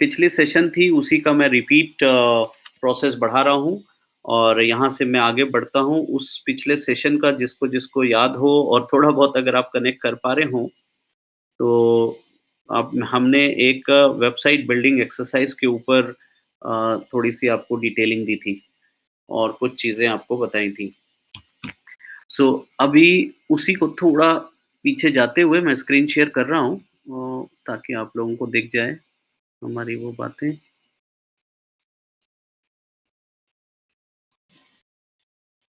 पिछली सेशन थी उसी का मैं रिपीट प्रोसेस बढ़ा रहा हूँ और यहाँ से मैं आगे बढ़ता हूँ उस पिछले सेशन का जिसको याद हो और थोड़ा बहुत अगर आप कनेक्ट कर पा रहे हों, तो आप हमने एक वेबसाइट बिल्डिंग एक्सरसाइज़ के ऊपर थोड़ी-सी आपको डिटेलिंग दी थी और कुछ चीज़ें आपको बताई थी। सो अभी उसी को थोड़ा पीछे जाते हुए मैं स्क्रीन शेयर कर रहा हूँ ताकि आप लोगों को दिख जाए हमारी वो बातें।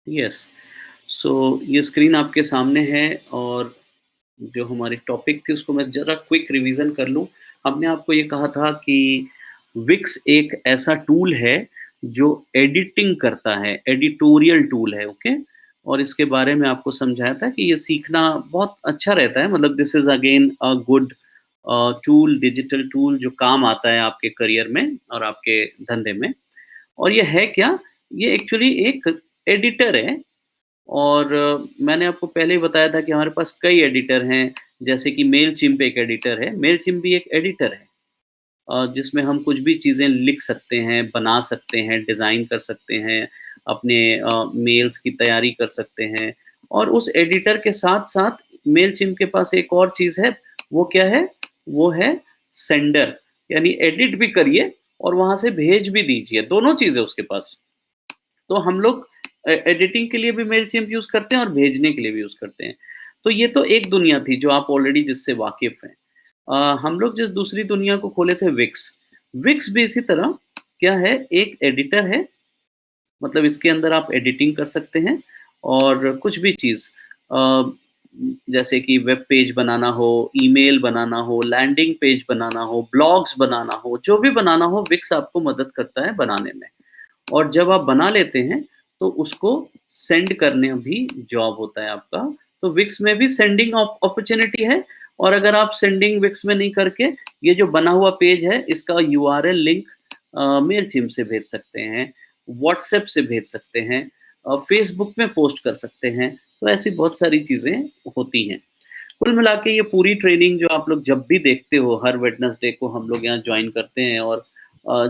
यस, सो ये स्क्रीन आपके सामने है और जो हमारी टॉपिक थी उसको मैं ज़रा क्विक रिवीजन कर लूँ। हमने आपको ये कहा था कि विक्स एक ऐसा टूल है जो एडिटिंग करता है, एडिटोरियल टूल है, ओके? और इसके बारे में आपको समझाया था कि ये सीखना बहुत अच्छा रहता है, मतलब this is again a good tool, digital tool जो काम आता है आपके करियर में और आपके धंधे में। और ये है क्या? ये एक्चुअली एक एडिटर है और मैंने आपको पहले ही बताया था कि हमारे पास कई एडिटर हैं, जैसे कि मेलचिम्प एक एडिटर है। मेलचिम्प भी एक एडिटर है जिसमें हम कुछ भी चीज़ें लिख सकते हैं, बना सकते हैं, डिज़ाइन कर सकते हैं, अपने मेल्स की तैयारी कर सकते हैं। और उस एडिटर के साथ-साथ मेलचिम्प के पास एक और चीज़ है, वो क्या है? वो है सेंडर, यानी एडिट भी करिए और वहाँ से भेज भी दीजिए, दोनों चीज़ें उसके पास। तो हम लोग एडिटिंग के लिए भी मेलचिम्प यूज़ करते हैं और भेजने के लिए भी यूज़ करते हैं। तो ये तो एक दुनिया थी जो आप ऑलरेडी जिससे वाकिफ़ हैं। हम लोग जिस दूसरी दुनिया को खोले थे विक्स, विक्स भी इसी तरह क्या है, एक एडिटर है, मतलब इसके अंदर आप एडिटिंग कर सकते हैं और कुछ भी चीज़ अ, जैसे कि वेब पेज बनाना हो, ईमेल बनाना हो, लैंडिंग पेज बनाना हो, ब्लॉग्स बनाना हो, जो भी बनाना हो विक्स आपको मदद करता है बनाने में। और जब आप बना लेते हैं, तो उसको सेंड करने भी जॉब होता है आपका। तो विक्स में भी सेंडिंग अपॉर्च्युनिटी है और अगर आप सेंडिंग विक्स में नहीं करके, ये जो बना हुआ पेज है, इसका यूआरएल लिंक मेलचिम्प से भेज सकते हैं, व्हाट्सएप से भेज सकते हैं, फेसबुक में पोस्ट कर सकते हैं। तो ऐसी बहुत सारी चीज़ें होती हैं। कुल मिला के ये पूरी ट्रेनिंग जो आप लोग जब भी देखते हो, हर वेडनेसडे को हम लोग यहाँ जॉइन करते हैं और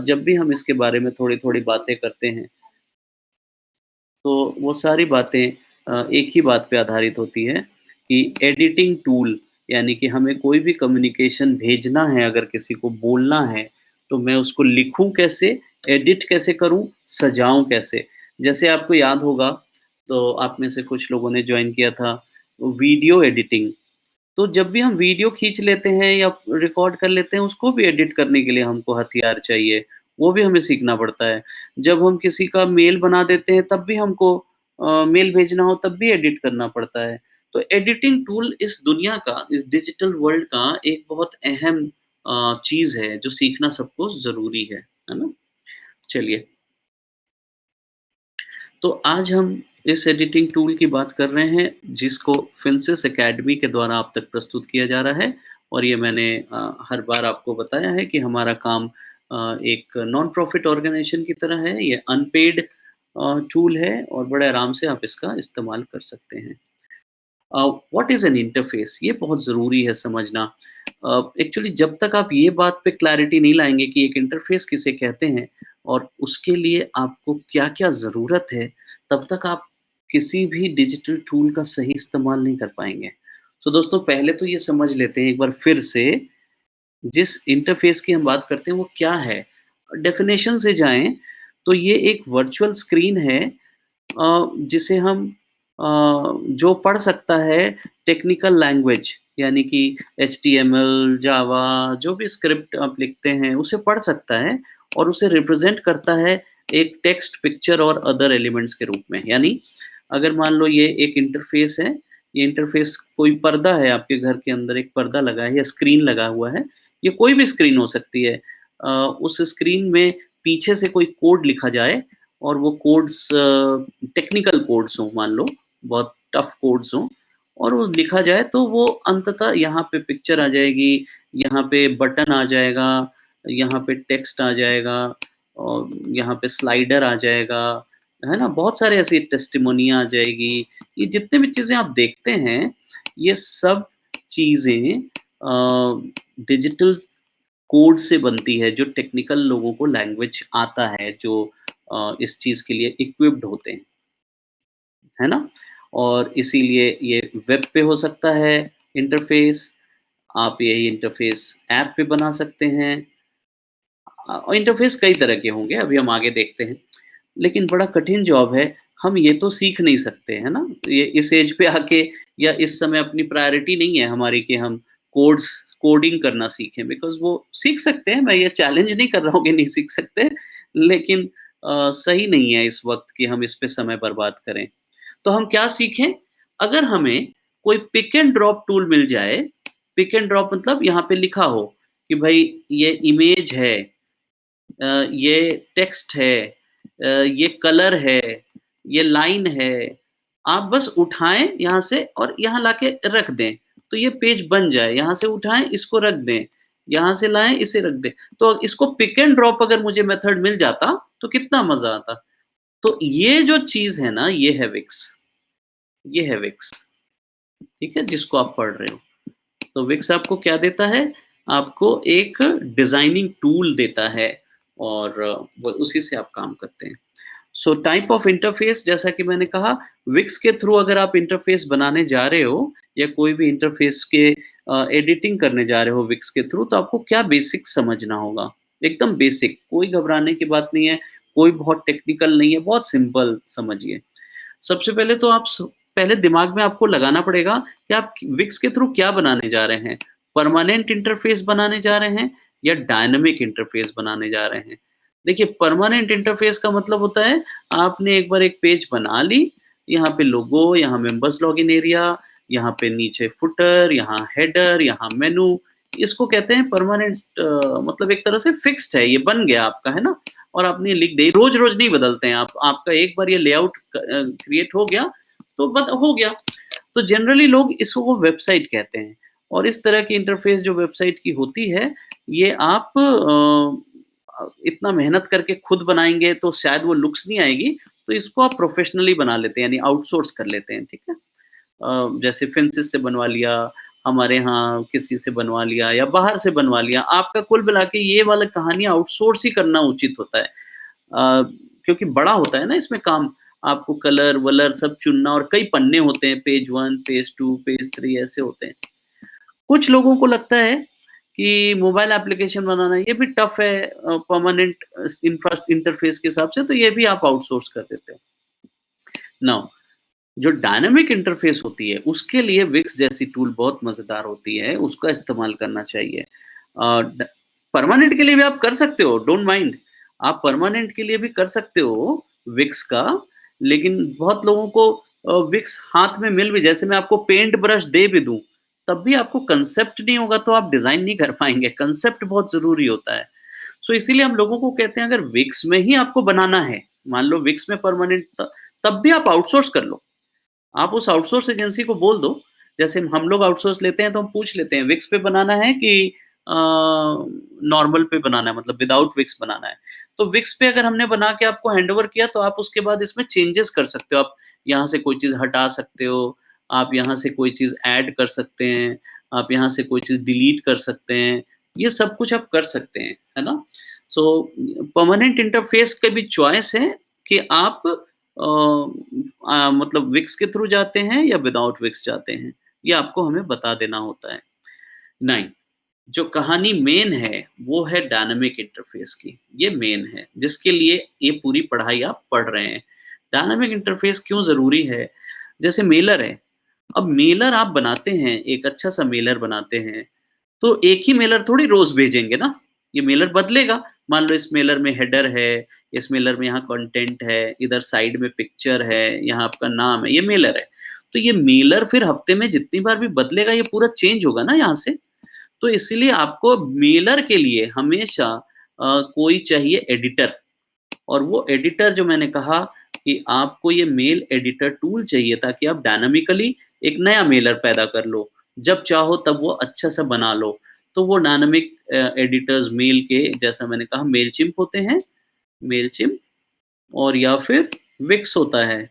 जब भी हम इसके बारे में थोड़ी-थोड़ी बातें करते हैं, तो वो सारी बातें एक ही बात पे आधारित होती है कि एडिटिंग टूल, यानी कि हमें कोई भी कम्युनिकेशन भेजना है, अगर किसी को बोलना है, तो मैं उसको लिखूँ कैसे, एडिट कैसे करूँ, सजाऊँ कैसे? जैसे आपको याद होगा, तो आप में से कुछ लोगों ने जॉइन किया था, वीडियो एडिटिंग। तो जब भी हम वीडियो खींच लेते हैं या रिकॉर्ड कर लेते हैं, उसको भी एडिट करने के लिए हमको हथियार चाहिए, वो भी हमें सीखना पड़ता है। जब हम किसी का मेल बना देते हैं, तब भी हमको मेल भेजना हो, तब भी एडिट करना पड़ता है। तो एडिटिंग टूल इस दुनिया का, इस डिजिटल वर्ल्ड का एक बहुत अहम चीज़ है, जो सीखना सबको ज़रूरी है ना? चलिए, तो आज हम इस एडिटिंग टूल की बात कर रहे हैं, जिसको फिनसिस अकेडमी के द्वारा आप तक प्रस्तुत किया जा रहा है और ये मैंने हर बार आपको बताया है कि हमारा काम एक नॉन प्रॉफिट ऑर्गेनाइजेशन की तरह है। ये अनपेड टूल है और बड़े आराम से आप इसका इस्तेमाल कर सकते हैं। What is an interface? ये बहुत ज़रूरी है समझना। एक्चुअली जब तक आप ये बात पे क्लैरिटी नहीं लाएँगे कि एक इंटरफ़ेस किसे कहते हैं और उसके लिए आपको क्या-क्या ज़रूरत है, तब तक आप किसी भी डिजिटल टूल का सही इस्तेमाल नहीं कर पाएँगे। तो दोस्तों, पहले तो ये समझ लेते हैं एक बार फिर से, जिस इंटरफ़ेस की हम बात करते हैं वो क्या है? डेफ़िनेशन से जाएँ तो ये एक वर्चुअल स्क्रीन है जिसे हम जो पढ़ सकता है टेक्निकल लैंग्वेज, यानी कि एचटीएमएल, जावा, जो भी स्क्रिप्ट आप लिखते हैं उसे पढ़ सकता है और उसे रिप्रेजेंट करता है एक टेक्स्ट, पिक्चर और अदर एलिमेंट्स के रूप में। यानी अगर मान लो ये एक इंटरफ़ेस है, ये इंटरफ़ेस कोई पर्दा है, आपके घर के अंदर एक पर्दा लगा है या स्क्रीन लगा हुआ है, ये कोई भी स्क्रीन हो सकती है। उस स्क्रीन में पीछे से कोई कोड लिखा जाए और वो कोड्स टेक्निकल कोड्स हों, मान लो बहुत टफ कोड्स हों और वो लिखा जाए, तो वो अंततः यहाँ पे पिक्चर आ जाएगी, यहाँ पे बटन आ जाएगा, यहाँ पे टेक्स्ट आ जाएगा और यहाँ पे स्लाइडर आ जाएगा, है ना? बहुत सारे ऐसी टेस्टिमोनी आ जाएगी। ये जितने भी चीज़ें आप देखते हैं, ये सब चीज़ें डिजिटल कोड से बनती है, जो टेक्निकल लोगों को लैंग्वेज आता है, जो इस चीज़ के लिए इक्विप्ड होते हैं, है ना? और इसीलिए ये वेब पे हो सकता है इंटरफ़ेस, आप यही इंटरफ़ेस ऐप पे बना सकते हैं। इंटरफ़ेस कई तरह के होंगे, अभी हम आगे देखते हैं। लेकिन बड़ा कठिन जॉब है, हम ये तो सीख नहीं सकते, है ना? ये इस एज पे आके या इस समय अपनी प्रायोरिटी नहीं है हमारी कि हम कोडिंग करना सीखें, बिकॉज़ वो सीख सकते हैं, मैं ये चैलेंज नहीं कर रहा हूँ कि नहीं सीख सकते, लेकिन सही नहीं है इस वक़्त कि हम इस पे समय बर्बाद करें। तो हम क्या सीखें? अगर हमें कोई पिक एंड ड्रॉप टूल मिल जाए, पिक एंड ड्रॉप मतलब यहाँ पे लिखा हो कि भई ये इमेज है, ये टेक्स्ट है, ये कलर है, ये लाइन है। आप बस उठाएँ यहाँ से और यहाँ लाके रख दें, तो ये पेज बन जाए। यहाँ से उठाएँ, इसको रख दें, यहाँ से लाएँ, इसे रख दें। तो इसको पिक एंड ड्रॉप अगर मुझे मेथड मिल जाता, तो कितना मज़ा आता। तो ये जो चीज़ है ना, ये है विक्स, ये है विक्स, ठीक है? जिसको आप पढ़ रहे हो। तो विक्स आपको क्या देता है? आपको एक डिज़ाइनिंग टूल देता है और वो उसी से आप काम करते हैं। सो टाइप ऑफ इंटरफ़ेस जैसा कि मैंने कहा, विक्स के थ्रू अगर आप इंटरफ़ेस बनाने जा रहे हो या कोई भी इंटरफ़ेस के एडिटिंग करने जा रहे हो विक्स के थ्रू, तो आपको क्या बेसिक समझना होगा। एकदम बेसिक, कोई घबराने की बात नहीं है, कोई बहुत टेक्निकल नहीं है, बहुत सिंपल समझिए। सबसे पहले तो आप पहले दिमाग में आपको लगाना पड़ेगा कि आप विक्स के थ्रू क्या बनाने जा रहे हैं। परमानेंट इंटरफ़ेस बनाने जा रहे हैं या डायनामिक इंटरफ़ेस बनाने जा रहे हैं। देखिए परमानेंट इंटरफ़ेस का मतलब होता है आपने एक बार एक पेज बना ली, यहाँ पे लोगो, यहाँ मेंबर्स लॉगिन एरिया, यहाँ पे नीचे फुटर, यहाँ हेडर, यहाँ मेनू, इसको कहते हैं परमानेंट मतलब एक तरह से फिक्स्ड है, ये बन गया आपका, है ना? और आपने लिख दी, रोज़-रोज़ नहीं बदलते हैं आप, आपका एक बार ये लेआउट क्रिएट हो गया, तो बद हो गया। तो जनरली लोग इसको वेबसाइट कहते हैं और इस तरह की इंटरफ़ेस जो वेबसाइट की होती है, ये आप इतना मेहनत करके खुद बनाएँगे तो शायद वो लुक्स नहीं आएगी, तो इसको आप प्रोफ़ेशनली बना लेते हैं, यानी आउटसोर्स कर लेते हैं, ठीक है? जैसे फिनसिस से बनवा लिया, हमारे यहाँ किसी से बनवा लिया या बाहर से बनवा लिया। आपका कुल मिला के ये वाला कहानी आउटसोर्स ही करना उचित होता है। क्योंकि बड़ा होता है ना इसमें काम, आपको कलर-वलर सब चुनना और कई पन्ने होते हैं, पेज 1, पेज 2, पेज 3 ऐसे होते हैं। कुछ लोगों को लगता है कि मोबाइल एप्लीकेशन बनाना ये भी टफ़ है परमानेंट इंटरफ़ेस के हिसाब से, तो ये भी आप आउटसोर्स कर देते हो। नाउ जो डायनामिक इंटरफ़ेस होती है, उसके लिए विक्स जैसी टूल बहुत मज़ेदार होती है, उसका इस्तेमाल करना चाहिए। ड परमानेंट के लिए भी आप कर सकते हो, डोंट माइंड। आप परमानेंट के लिए भी कर सकते हो विक्स का, लेकिन बहुत लोगों को विक्स हाथ में मिल भी जैसे मैं आपको पेंट ब्रश दे भी दूँ, तब भी आपको कांसेप्ट नहीं होगा तो आप डिज़ाइन नहीं कर पाएँगे, कांसेप्ट बहुत ज़रूरी होता है। सो इसीलिए हम लोगों को कहते हैं अगर विक्स में ही आपको बनाना है, मान लो विक्स में परमानेंट तब भी आप आउटसोर्स कर लो। आप उस आउटसोर्स एजेंसी को बोल दो, जैसे हम लोग आउटसोर्स लेते हैं तो हम पूछ लेते हैं विक्स पे बनाना है कि नॉर्मल पे बनाना है मतलब विदाउट विक्स बनाना है। तो विक्स पे अगर हमने बना के आपको हैंडओवर किया तो आप उसके बाद इसमें चेंजेस कर सकते हो। आप यहाँ से कोई चीज़ हटा सकते हो, आप यहाँ से कोई चीज़ ऐड कर सकते हैं, आप यहाँ से कोई चीज़ डिलीट कर सकते हैं, ये सब कुछ आप कर सकते हैं, है ना? सो परमानेंट इंटरफ़ेस का भी चॉइस है कि आप मतलब विक्स के थ्रू जाते हैं या विदाउट विक्स जाते हैं, ये आपको हमें बता देना होता है। 9 जो कहानी मेन है, वो है डायनामिक इंटरफ़ेस की, ये मेन है, जिसके लिए ये पूरी पढ़ाई आप पढ़ रहे हैं। डायनामिक इंटरफ़ेस क्यों ज़रूरी है? जैसे मेलर है, अब मेलर आप बनाते हैं, एक अच्छा-सा मेलर बनाते हैं, तो एक ही मेलर थोड़ी रोज़ भेजेंगे ना, ये मेलर बदलेगा। मान लो इस मेलर में हेडर है, इस मेलर में यहाँ कंटेंट है, इधर साइड में पिक्चर है, यहाँ आपका नाम है, ये मेलर है। तो ये मेलर फिर हफ्ते में जितनी बार भी बदलेगा, ये पूरा चेंज होगा ना यहाँ से। तो इसीलिए आपको मेलर के लिए हमेशा कोई चाहिए एडिटर और वो एडिटर जो मैंने कहा कि आपको ये मेल एडिटर टूल चाहिए ताकि आप डायनामिकली एक नया मेलर पैदा कर लो। जब चाहो तब वो अच्छा-सा बना लो। तो वो डायनामिक एडिटर्स मेल के जैसा मैंने कहा मेलचिम्प होते हैं, मेलचिम्प और या फिर विक्स होता है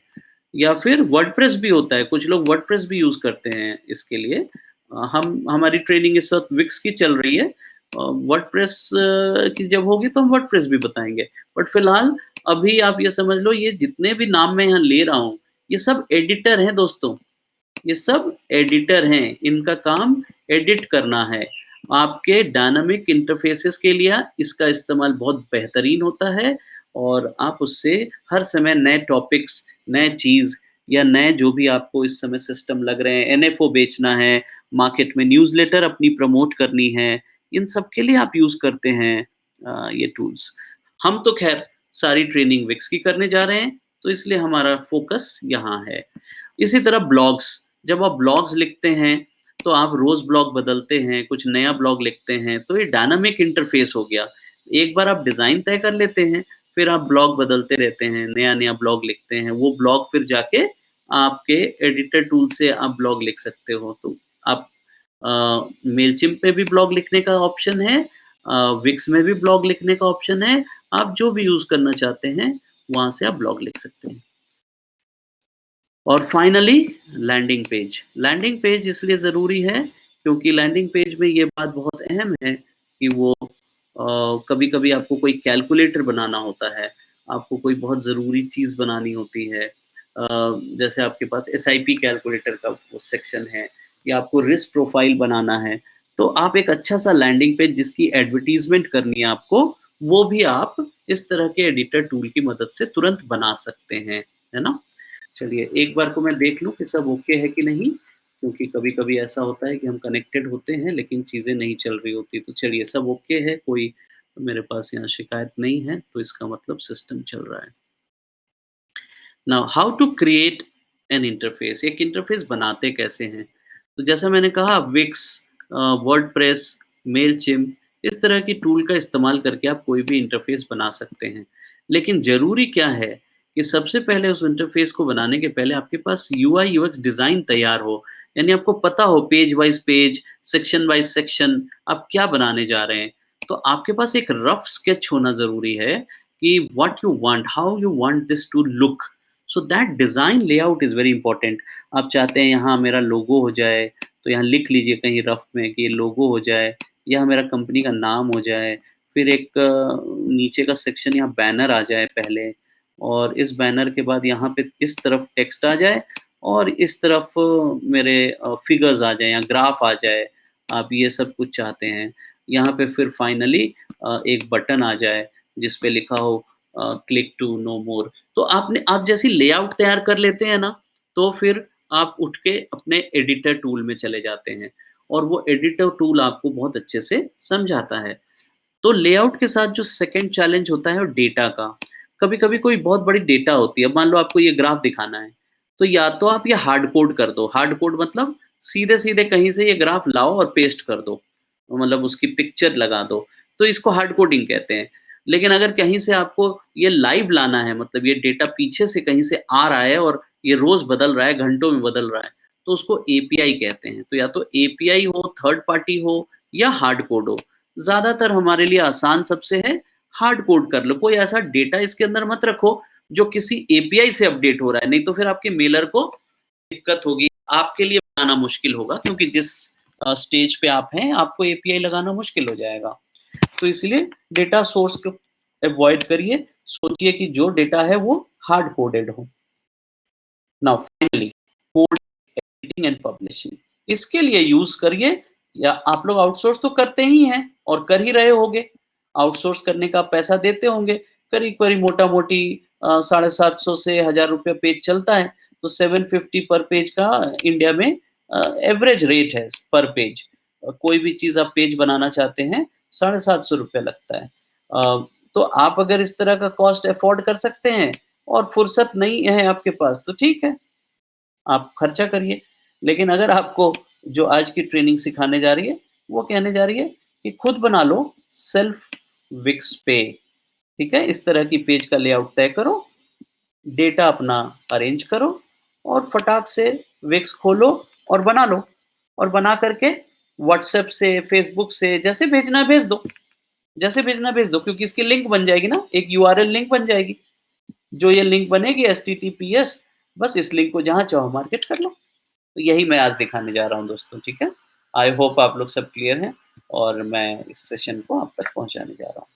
या फिर वर्डप्रेस भी होता है। कुछ लोग वर्डप्रेस भी यूज़ करते हैं इसके लिए। हम हमारी ट्रेनिंग इस वक़्त विक्स की चल रही है, वर्डप्रेस की जब होगी तो हम वर्डप्रेस भी बताएँगे। बट फिलहाल अभी आप ये समझ लो ये जितने भी नाम मैं यहाँ ले रहा हूँ, ये सब एडिटर हैं दोस्तों। ये सब एडिटर हैं, इनका काम एडिट करना है। आपके डायनामिक इंटरफ़ेसेस के लिए इसका इस्तेमाल बहुत बेहतरीन होता है और आप उससे हर समय नए टॉपिक्स, नए चीज़ या नए जो भी आपको इस समय सिस्टम लग रहे हैं, एनएफओ बेचना है, मार्केट में न्यूज़लेटर अपनी प्रमोट करनी है, इन सब के लिए आप यूज़ करते हैं ये टूल्स। हम तो ख़ैर सारी ट्रेनिंग विक्स की करने जा रहे हैं, तो इसलिए हमारा फ़ोकस यहाँ है। इसी तरह ब्लॉग्स, जब आप ब्लॉग्स लिखते हैं, तो आप रोज़ ब्लॉग बदलते हैं, कुछ नया ब्लॉग लिखते हैं, तो ये डायनामिक इंटरफ़ेस हो गया। एक बार आप डिज़ाइन तय कर लेते हैं, फिर आप ब्लॉग बदलते रहते हैं, नया-नया ब्लॉग लिखते हैं, वो ब्लॉग फिर जाके आपके एडिटर टूल से आप ब्लॉग लिख सकते हो। तो आप मेलचिम्प पे भी ब्लॉग लिखने का ऑप्शन है, विक्स में भी ब्लॉग लिखने का ऑप्शन है, आप जो भी यूज़ करना चाहते हैं, वहाँ से आप ब्लॉग लिख सकते हैं। और finally landing page. Landing page इसलिए ज़रूरी है क्योंकि लैंडिंग पेज में ये बात बहुत अहम है कि वो कभी-कभी आपको कोई कैलकुलेटर बनाना होता है, आपको कोई बहुत ज़रूरी चीज़ बनानी होती है। जैसे आपके पास एसआईपी कैलकुलेटर का वो सेक्शन है या आपको रिस्क प्रोफाइल बनाना है, तो आप एक अच्छा-सा लैंडिंग पेज जिसकी एडवर्टाइज़मेंट करनी है आपको, वो भी आप इस तरह के एडिटर टूल की मदद से तुरंत बना सकते हैं, है ना? चलिए, एक बार को मैं देख लूँ कि सब ओके है कि नहीं, क्योंकि कभी-कभी ऐसा होता है कि हम कनेक्टेड होते हैं लेकिन चीज़ें नहीं चल रही होती। तो चलिए सब ओके है, कोई मेरे पास यहाँ शिकायत नहीं है, तो इसका मतलब सिस्टम चल रहा है। Now how to create an interface, एक इंटरफ़ेस बनाते कैसे हैं? तो जैसा मैंने कहा विक्स, वर्डप्रेस, मेलचिम्प इस तरह की टूल का इस्तेमाल करके आप कोई भी इंटरफ़ेस बना सकते हैं। लेकिन ज़रूरी क्या है कि सबसे पहले उस इंटरफ़ेस को बनाने के पहले आपके पास यूआई यूएक्स डिज़ाइन तैयार हो। यानी आपको पता हो page wise page, section wise section आप क्या बनाने जा रहे हैं। तो आपके पास एक रफ़ स्केच होना ज़रूरी है कि what you want, how you want this to look. So that design layout is very important. आप चाहते हैं यहाँ मेरा लोगो हो जाए, तो यहाँ लिख लीजिए कहीं रफ में कि ये लोगो हो जाए या मेरा कंपनी का नाम हो जाए। फिर एक नीचे का सेक्शन यहाँ बैनर आ जाए पहले और इस बैनर के बाद यहाँ पे इस तरफ टेक्स्ट आ जाए और इस तरफ मेरे फिगर्स आ जाएँ या ग्राफ आ जाए। आप ये सब कुछ चाहते हैं। यहाँ पे फिर फाइनली एक बटन आ जाए जिस पे लिखा हो क्लिक टू नो मोर। तो आप जैसी लेआउट तैयार कर लेते हैं ना, तो फिर आप उठ के अपने एडिटर टूल में चले जाते हैं और वो एडिटर टूल आपको बहुत अच्छे से समझाता है। तो लेआउट के साथ जो सेकंड चैलेंज होता है वो डेटा का। कभी-कभी कोई बहुत बड़ी डेटा होती है, अब मान लो आपको ये ग्राफ दिखाना है, तो या तो आप ये हार्ड कोड कर दो, हार्ड कोड मतलब सीधे-सीधे कहीं से ये ग्राफ लाओ और पेस्ट कर दो, मतलब उसकी पिक्चर लगा दो, तो इसको हार्ड कोडिंग कहते हैं। लेकिन अगर कहीं से आपको ये लाइव लाना है, मतलब ये डेटा पीछे से कहीं से आ रहा है और ये रोज़ बदल रहा है, घंटों में बदल रहा है, तो उसको एपीआई कहते हैं। तो या तो एपीआई हो, थर्ड पार्टी हो या हार्ड कोड हो। ज़्यादातर हमारे लिए आसान सबसे है हार्ड कोड कर लो। कोई ऐसा डेटा इसके अंदर मत रखो जो किसी एपीआई से अपडेट हो रहा है, नहीं तो फिर आपके मेलर को दिक्कत होगी। आपके लिए बनाना मुश्किल होगा क्योंकि जिस स्टेज पे आप हैं, आपको एपीआई लगाना मुश्किल हो जाएगा। तो इसलिए डेटा सोर्स को अवॉइड करिए, सोचिए कि जो डेटा है वो हार्ड कोडेड हो। Now finally code editing and publishing, इसके लिए यूज़ करिए या आप लोग आउटसोर्स तो करते ही हैं और कर ही रहे होंगे। आउटसोर्स करने का पैसा देते होंगे, करीब-करीब मोटा-मोटी 750 से ₹1000 पेज चलता है, तो 750 पर पेज का इंडिया में एवरेज रेट है पर पेज। कोई भी चीज़ आप पेज बनाना चाहते हैं, ₹750 लगता है। तो आप अगर इस तरह का कॉस्ट अफ़ोर्ड कर सकते हैं और फुर्सत नहीं है आपके पास, तो ठीक है। आप खर्चा करिए। लेकिन अगर आपको जो आज की ट्रेनिंग सिखाने जा रही है, वो कहने जा रही है कि खुद बना लो सेल्फ विक्स पे, ठीक है? इस तरह की पेज का लेआउट तय करो, डेटा अपना अरेंज करो और फटाक से विक्स खोलो और बना लो। और बना कर के व्हाट्सएप से, फेसबुक से जैसे भेजना है भेज दो, जैसे भेजना है भेज दो क्योंकि इसकी लिंक बन जाएगी ना, एक यूआरएल लिंक बन जाएगी। जो ये लिंक बनेगी एचटीटीपीएस, बस इस लिंक को जहाँ चाहो मार्केट कर लो। तो यही मैं आज दिखाने जा रहा हूँ दोस्तों, ठीक है? आई होप आप लोग सब क्लियर हैं और मैं इस सेशन को आप तक पहुँचाने जा रहा हूँ।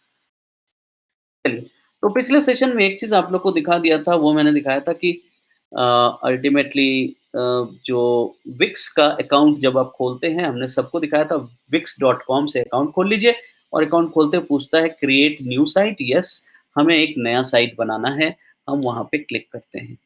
चलिए, तो पिछले सेशन में एक चीज़ आप लोग को दिखा दिया था, वो मैंने दिखाया था कि अल्टीमेटली जो विक्स का अकाउंट जब आप खोलते हैं, हमने सबको दिखाया था wix.com से अकाउंट खोल लीजिए और अकाउंट खोलते ही पूछता है क्रिएट न्यू साइट, यस, हमें एक नया साइट बनाना है, हम वहाँ पे क्लिक करते हैं।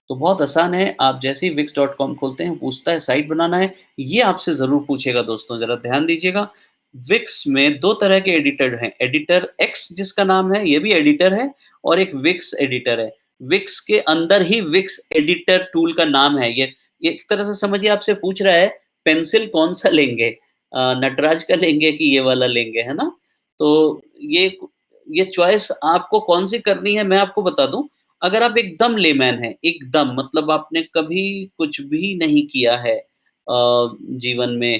तो बहुत आसान है, आप जैसे ही wix.com खोलते हैं, पूछता है साइट बनाना है, ये आपसे ज़रूर पूछेगा दोस्तों, ज़रा ध्यान दीजिएगा। विक्स में 2 तरह के एडिटर हैं, एडिटर एक्स जिसका नाम है, ये भी एडिटर है और एक विक्स एडिटर है। विक्स के अंदर ही विक्स एडिटर टूल का नाम है ये एक तरह से समझिए आपसे पूछ रहा है, पेंसिल कौन-सा लेंगे? नटराज का लेंगे कि ये वाला लेंगे, है ना? तो ये चॉइस आपको कौन-सी करनी है, मैं आपको बता दूँ, अगर आप एकदम लेमैन हैं, एकदम मतलब आपने कभी कुछ भी नहीं किया है जीवन में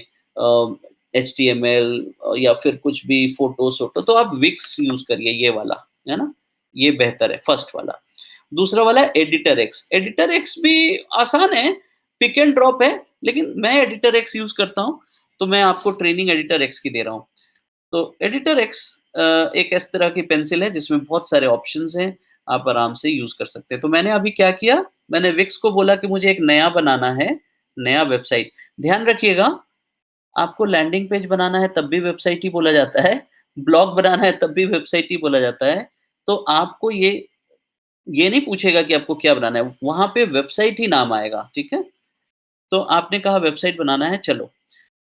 एचटीएमएल या फिर कुछ भी फ़ोटो-सोटो तो आप विक्स यूज़ करिए ये वाला, है ना? ये बेहतर है, फर्स्ट वाला। दूसरा वाला है एडिटर एक्स। एडिटर एक्स भी आसान है, पिक एंड ड्रॉप है, लेकिन मैं एडिटर एक्स यूज़ करता हूँ, तो मैं आपको ट्रेनिंग एडिटर एक्स की दे रहा हूँ। तो एडिटर एक्स एक इस तरह की पेंसिल है जिसमें बहुत सारे ऑप्शंस हैं, आप आराम से यूज़ कर सकते हैं। तो मैंने अभी क्या किया, मैंने विक्स को बोला कि मुझे एक नया बनाना है, नया वेबसाइट। ध्यान रखिएगा, आपको लैंडिंग पेज बनाना है तब भी वेबसाइट ही बोला जाता है, ब्लॉग बनाना है तब भी वेबसाइट ही बोला जाता है। तो आपको ये नहीं पूछेगा कि आपको क्या बनाना है, वहाँ पे वेबसाइट ही नाम आएगा, ठीक है? तो आपने कहा वेबसाइट बनाना है, चलो।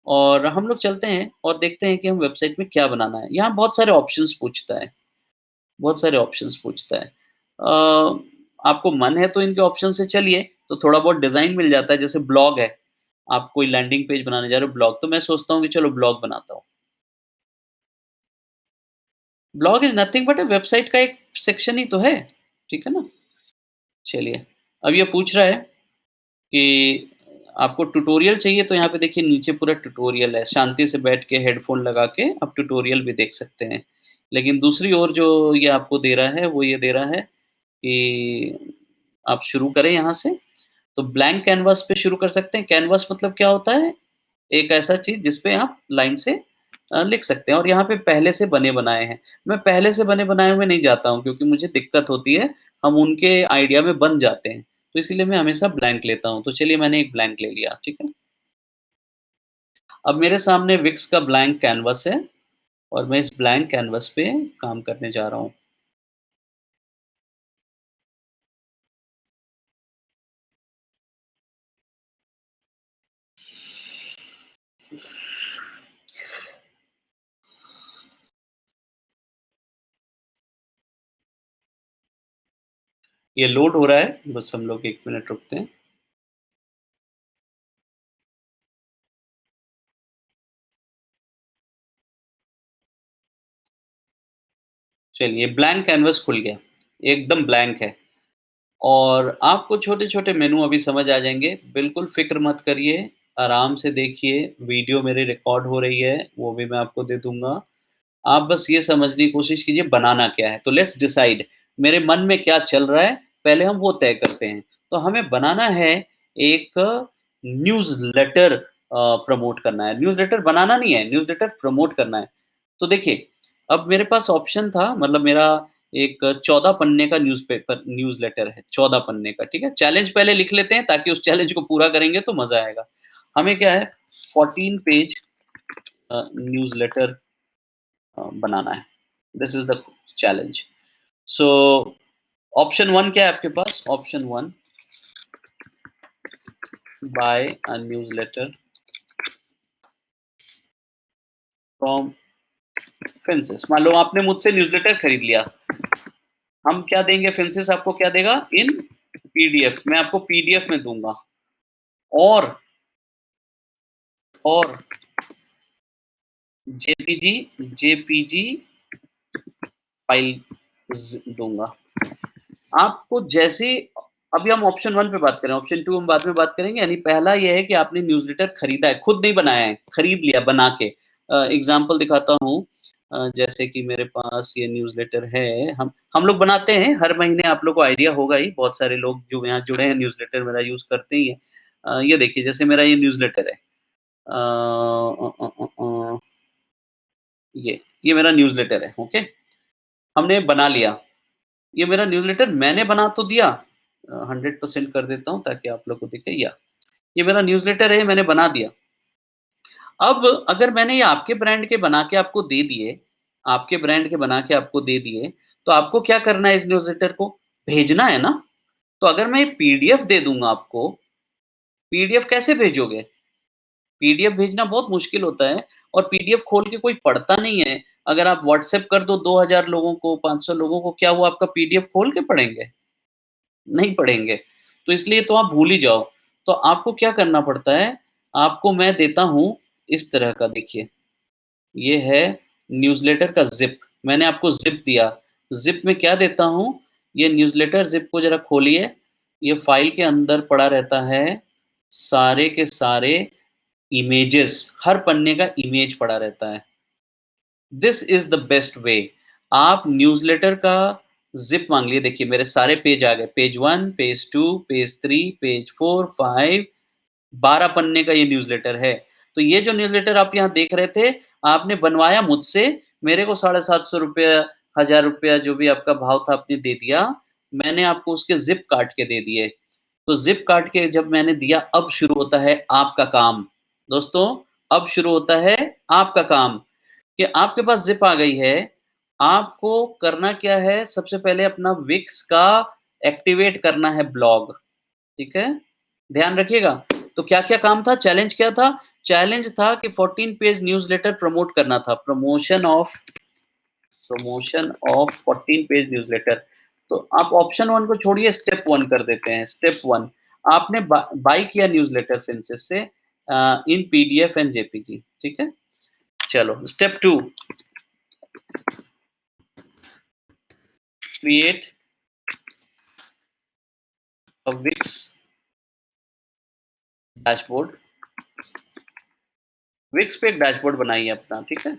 और हम लोग चलते हैं और देखते हैं कि हम वेबसाइट में क्या बनाना है। यहाँ बहुत सारे ऑप्शंस पूछता है, बहुत सारे ऑप्शंस पूछता है। आपको मन है तो इनके ऑप्शन से चलिए, तो थोड़ा बहुत डिज़ाइन मिल जाता है, जैसे ब्लॉग है, आप कोई लैंडिंग पेज बनाने जा रहे हो ब्लॉग, तो मैं सोचता हूँ कि चलो ब्लॉग बनाता हूँ। Blog is nothing but a website का एक सेक्शन ही तो है, ठीक है ना? चलिए, अब ये पूछ रहा है कि आपको ट्यूटोरियल चाहिए तो यहाँ पे देखिए नीचे पूरा ट्यूटोरियल है। शांति से बैठ के हेडफ़ोन लगा के आप ट्यूटोरियल भी देख सकते हैं। लेकिन दूसरी ओर जो ये आपको दे रहा है, वो ये दे रहा है कि आप शुरू करें यहाँ से। तो ब्लैंक कैनवास पे शुरू कर सकते हैं। कैनवास मतलब क्या होता है? एक ऐसा चीज़ जिस पे आप लाइन से लिख सकते हैं और यहाँ पे पहले से बने बनाए हैं। मैं पहले से बने बनाए हुए नहीं जाता हूँ क्योंकि मुझे दिक्कत होती है, हम उनके आइडिया में बन जाते हैं। तो इसीलिए मैं हमेशा ब्लैंक लेता हूँ। तो चलिए मैंने एक ब्लैंक ले लिया, ठीक है? अब मेरे सामने विक्स का ब्लैंक कैनवास है और मैं इस ब्लैंक कैनवास पे काम करने जा रहा हूँ। ये लोड हो रहा है, बस हम लोग 1 मिनट रुकते हैं। चलिए ब्लैंक कैनवास खुल गया, एकदम ब्लैंक है। और आपको छोटे-छोटे मेनू अभी समझ आ जाएँगे, बिल्कुल फ़िक्र मत करिए, आराम से देखिए, वीडियो मेरी रिकॉर्ड हो रही है, वो भी मैं आपको दे दूँगा। आप बस ये समझने की कोशिश कीजिए बनाना क्या है, तो लेट्स डिसाइड मेरे मन में क्या चल रहा है, पहले हम वो तय करते हैं। तो हमें बनाना है एक न्यूज़लेटर प्रमोट करना है, न्यूज़लेटर बनाना नहीं है, न्यूज़लेटर प्रमोट करना है। तो देखिए, अब मेरे पास ऑप्शन था मतलब मेरा एक 14 पन्ने का न्यूज़लेटर है, 14 पन्ने का, ठीक है? चैलेंज पहले लिख लेते हैं ताकि उस चैलेंज को पूरा करेंगे तो मज़ा आएगा। हमें क्या है 14 पेज न्यूज़लेटर बनाना है। This is the challenge. So option 1 क्या है आपके पास? Option 1 buy a newsletter from फिनसिस। मान लो आपने मुझसे न्यूज़लेटर खरीद लिया। हम क्या देंगे फिनसिस आपको क्या देगा? इन पीडीएफ मैं आपको पीडीएफ में दूँगा और और जेपीजी फाइल्स दूँगा। आपको जैसे अभी हम ऑप्शन 1 पे बात कर रहे हैं, ऑप्शन 2 हम बाद में बात करेंगे, यानी पहला ये है कि आपने न्यूज़लेटर खरीदा है, खुद नहीं बनाया है, खरीद लिया बना के। एग्ज़ाम्पल दिखाता हूँ जैसे कि मेरे पास ये न्यूज़लेटर है, हम लोग बनाते हैं, हर महीने आप लोग को आइडिया होगा ही, बहुत सारे लोग जो यहाँ जुड़े हैं न्यूज़लेटर मेरा यूज़ करते ही हैं। ये देखिए जैसे मेरा ये न्यूज़लेटर है, अ अ अ अ अ, ये मेरा न्यूज़लेटर है, ओके? हमने बना लिया। ये मेरा न्यूज़लेटर मैंने बना तो दिया 100% कर देता हूँ ताकि आप लोग को दिखे या ये मेरा न्यूज़लेटर है, मैंने बना दिया। अब अगर मैंने ये आपके ब्रांड के बना के आपको दे दिए, आपके ब्रांड के बना के आपको दे दिए, तो आपको क्या करना है इस न्यूज़लेटर को? भेजना है ना? तो अगर मैं पीडीएफ दे दूँगा आपको, पीडीएफ कैसे भेजोगे? पीडीएफ भेजना बहुत मुश्किल होता है और पीडीएफ खोल के कोई पढ़ता नहीं है। अगर आप व्हाट्सएप कर दो 2000 लोगों को, 500 लोगों को, क्या वो आपका पीडीएफ खोल के पढ़ेंगे? नहीं पढ़ेंगे। तो इसलिए तो आप भूल ही जाओ। तो आपको क्या करना पड़ता है, आपको मैं देता हूँ इस तरह का देखिए, ये है न्यूज़लेटर का ज़िप। मैंने आपको ज़िप दिया। ज़िप में क्या देता हूँ, ये न्यूज़लेटर ज़िप को ज़रा खोलिए, ये फ़ाइल के अंदर पड़ा रहता है, सारे के सारे इमेजेस, हर पन्ने का इमेज पड़ा रहता है। This is the best way. आप न्यूज़लेटर का ज़िप माँग लिए, देखिए मेरे सारे पेज आ गए, पेज 1, पेज 2, पेज 3, पेज 4, 5, 12 पन्ने का ये न्यूज़लेटर है। तो ये जो न्यूज़लेटर आप यहाँ देख रहे थे, आपने बनवाया मुझसे, मेरे को ₹750 ₹1000 जो भी आपका भाव था आपने दे दिया। मैंने आपको उसके ज़िप काट के दे दिए। तो ज़िप काट के जब मैंने दिया, अब शुरू होता है आपका काम। दोस्तों, अब शुरू होता है आपका काम कि आपके पास ज़िप आ गई है, आपको करना क्या है, सबसे पहले अपना विक्स का एक्टिवेट करना है ब्लॉग, ठीक है? ध्यान रखिएगा। तो क्या-क्या काम था? चैलेंज क्या था? चैलेंज था कि 14 पेज न्यूज़लेटर प्रमोट करना था। Promotion of 14 page newsletter. तो आप ऑप्शन 1 को छोड़िए, स्टेप 1 कर देते हैं। स्टेप 1 आपने बाय किया न्यूज़लेटर फिनसिस से इन पीडीएफ एंड जेपीजी, ठीक है? चलो step 2 create a Wix dashboard. Wix पे एक डैशबोर्ड बनाइए अपना, ठीक है?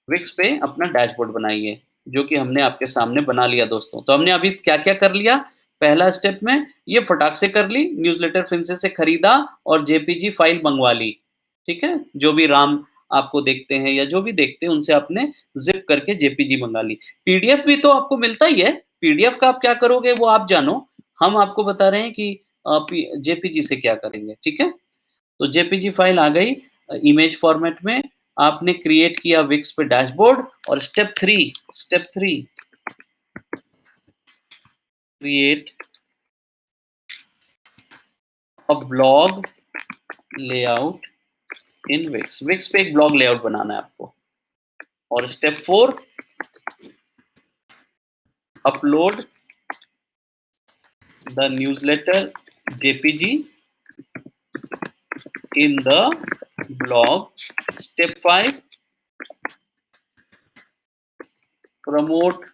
विक्स पे अपना डैशबोर्ड बनाइए, जो कि हमने आपके सामने बना लिया दोस्तों। तो हमने अभी क्या-क्या कर लिया? पहला स्टेप में ये फटाक से कर ली, न्यूज़लेटर फिनसे से खरीदा और जेपीजी फाइल मँगवा ली, ठीक है? जो भी राम आपको देखते हैं या जो भी देखते हैं उनसे आपने ज़िप करके जेपीजी मँगा ली। पीडीएफ भी तो आपको मिलता ही है, पीडीएफ का आप क्या करोगे वो आप जानो। हम आपको बता रहे हैं कि जेपीजी से क्या करेंगे, ठीक है? तो जेपीजी फाइल आ गई इमेज फॉर्मेट में, आपने क्रिएट किया विक्स पे डैशबोर्ड और step 3 create a blog layout in Wix. Wix पे एक ब्लॉग लेआउट बनाना है आपको। और step 4 upload the newsletter JPG in the blog. Step 5 promote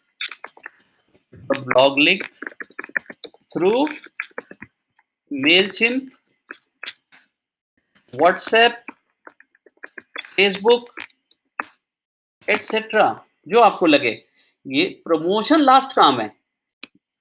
the blog link through Mailchimp, WhatsApp, Facebook etcetera, जो आपको लगे। ये प्रमोशन लास्ट काम है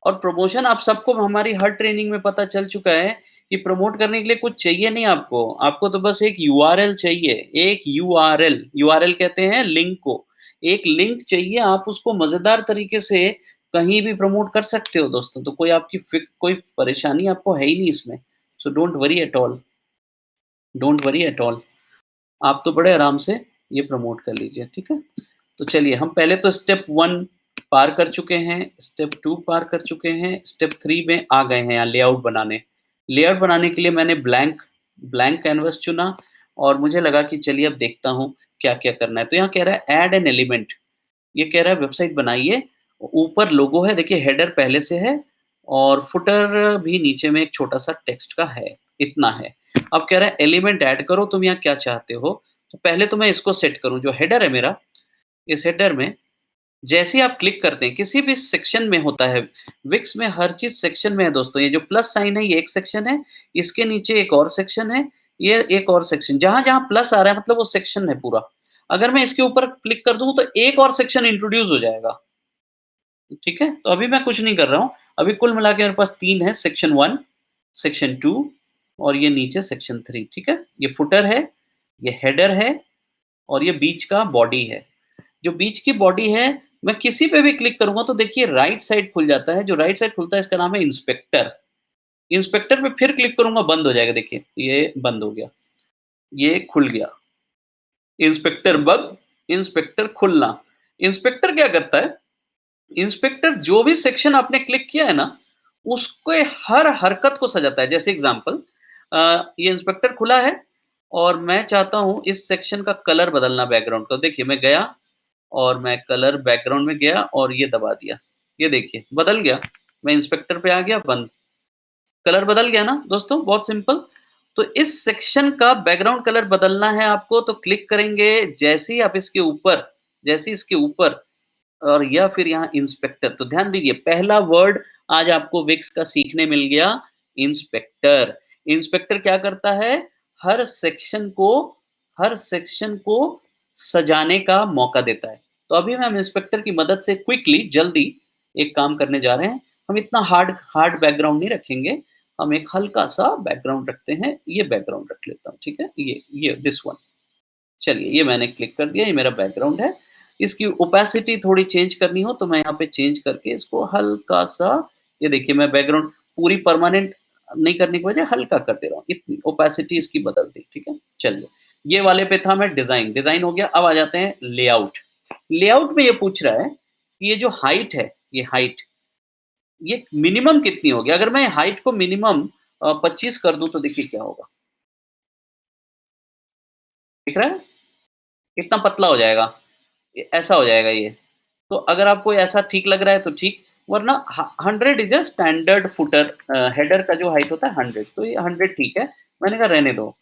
और प्रमोशन आप सबको हमारी हर ट्रेनिंग में पता चल चुका है कि प्रमोट करने के लिए कुछ चाहिए नहीं आपको। आपको तो बस एक यूआरएल चाहिए, एक यूआरएल, यूआरएल कहते हैं लिंक को। एक लिंक चाहिए, आप उसको मज़ेदार तरीके से कहीं भी प्रमोट कर सकते हो दोस्तों। तो कोई आपकी कोई परेशानी आपको है ही नहीं इसमें। So don't worry at all. आप तो बड़े आराम से ये प्रमोट कर लीजिए, ठीक है? तो चलिए हम पहले तो स्टेप 1 पार कर चुके हैं, स्टेप 2 पार कर चुके हैं, स्टेप 3 में आ गए हैं यहाँ लेआउट बनाने। लेआउट बनाने के लिए मैंने ब्लैंक ब्लैंक कैनवास चुना और मुझे लगा कि चलिए अब देखता हूँ क्या-क्या करना है। तो यहाँ कह रहा है ऐड एन एलिमेंट, ये कह रहा है वेबसाइट बनाइए। ऊपर लोगो है, देखिए हेडर पहले से है और फुटर भी नीचे में एक छोटा-सा टेक्स्ट का है, इतना है। अब कह रहा है एलिमेंट ऐड करो, तुम यहाँ क्या चाहते हो? तो पहले तो मैं इसको सेट करूँ, जो हेडर है मेरा, इस हेडर में जैसे ही आप क्लिक करते हैं, किसी भी सेक्शन में होता है, विक्स में हर चीज़ सेक्शन में है दोस्तों। ये जो प्लस साइन है ये एक सेक्शन है, इसके नीचे एक और सेक्शन है, ये एक और सेक्शन। जहाँ-जहाँ प्लस आ रहा है मतलब वो सेक्शन है पूरा। अगर मैं इसके ऊपर क्लिक कर दूँ तो एक और सेक्शन इंट्रोड्यूस हो जाएगा, ठीक है? तो अभी मैं कुछ नहीं कर रहा हूँ। अभी कुल मिला के मेरे पास 3 है, सेक्शन 1, सेक्शन 2 और ये नीचे सेक्शन 3, ठीक है? ये फुटर है, ये हेडर है और ये बीच का बॉडी है। जो बीच की बॉडी है, मैं किसी पे भी क्लिक करूँगा तो देखिए राइट साइड खुल जाता है, जो राइट साइड खुलता है इसका नाम है इंस्पेक्टर। इंस्पेक्टर पे फिर क्लिक करूँगा बंद हो जाएगा देखिए, ये बंद हो गया, ये खुल गया। इंस्पेक्टर बंद, इंस्पेक्टर खुलना। इंस्पेक्टर क्या करता है? इंस्पेक्टर जो भी सेक्शन आपने क्लिक किया है ना, उसके हर हरकत को सजाता है। जैसे एग्ज़ाम्पल ये इंस्पेक्टर खुला है और मैं चाहता हूँ इस सेक्शन का कलर बदलना बैकग्राउंड का। देखिए मैं गया और मैं कलर बैकग्राउंड में गया और ये दबा दिया। ये देखिए बदल गया। मैं इंस्पेक्टर पे आ गया, बंद। कलर बदल गया ना दोस्तों, बहुत सिंपल। तो इस सेक्शन का बैकग्राउंड कलर बदलना है आपको तो क्लिक करेंगे, जैसे ही आप इसके ऊपर, जैसे ही इसके ऊपर और या फिर यहाँ इंस्पेक्टर, तो ध्यान दीजिए पहला वर्ड आज आपको विक्स का सीखने मिल गया, इंस्पेक्टर। इंस्पेक्टर क्या करता है? हर सेक्शन को हर सेक्शन को सजाने का मौका देता है। तो अभी हम इंस्पेक्टर की मदद से क्विकली जल्दी एक काम करने जा रहे हैं। हम इतना हार्ड हार्ड बैकग्राउंड नहीं रखेंगे, हम एक हल्का-सा बैकग्राउंड रखते हैं। ये बैकग्राउंड रख लेता हूँ, ठीक है? ये दिस वन। चलिए ये मैंने क्लिक कर दिया, ये मेरा बैकग्राउंड है। इसकी ओपेसिटी थोड़ी चेंज करनी हो तो मैं यहाँ पे चेंज करके इसको हल्का-सा, ये देखिए मैं बैकग्राउंड पूरी परमानेंट नहीं करने की बजाय हल्का कर दे रहा हूँ, इतनी ओपेसिटी इसकी बदल दी, ठीक है? चलिए, ये वाले पे था मैं डिज़ाइन, डिज़ाइन हो गया। अब आ जाते हैं लेआउट। लेआउट में ये पूछ रहा है कि ये जो हाइट है, ये हाइट, ये मिनिमम कितनी होगी? अगर मैं हाइट को मिनिमम 25 कर दूँ तो देखिए क्या होगा? दिख रहा है? कितना पतला हो जाएगा। ऐसा हो जाएगा ये। तो अगर आपको ऐसा ठीक लग रहा है तो ठीक, वरना 100 is a standard footer, header का जो हाइट होता है 100, तो ये 100 ठीक है। मैंने कहा रहने दो।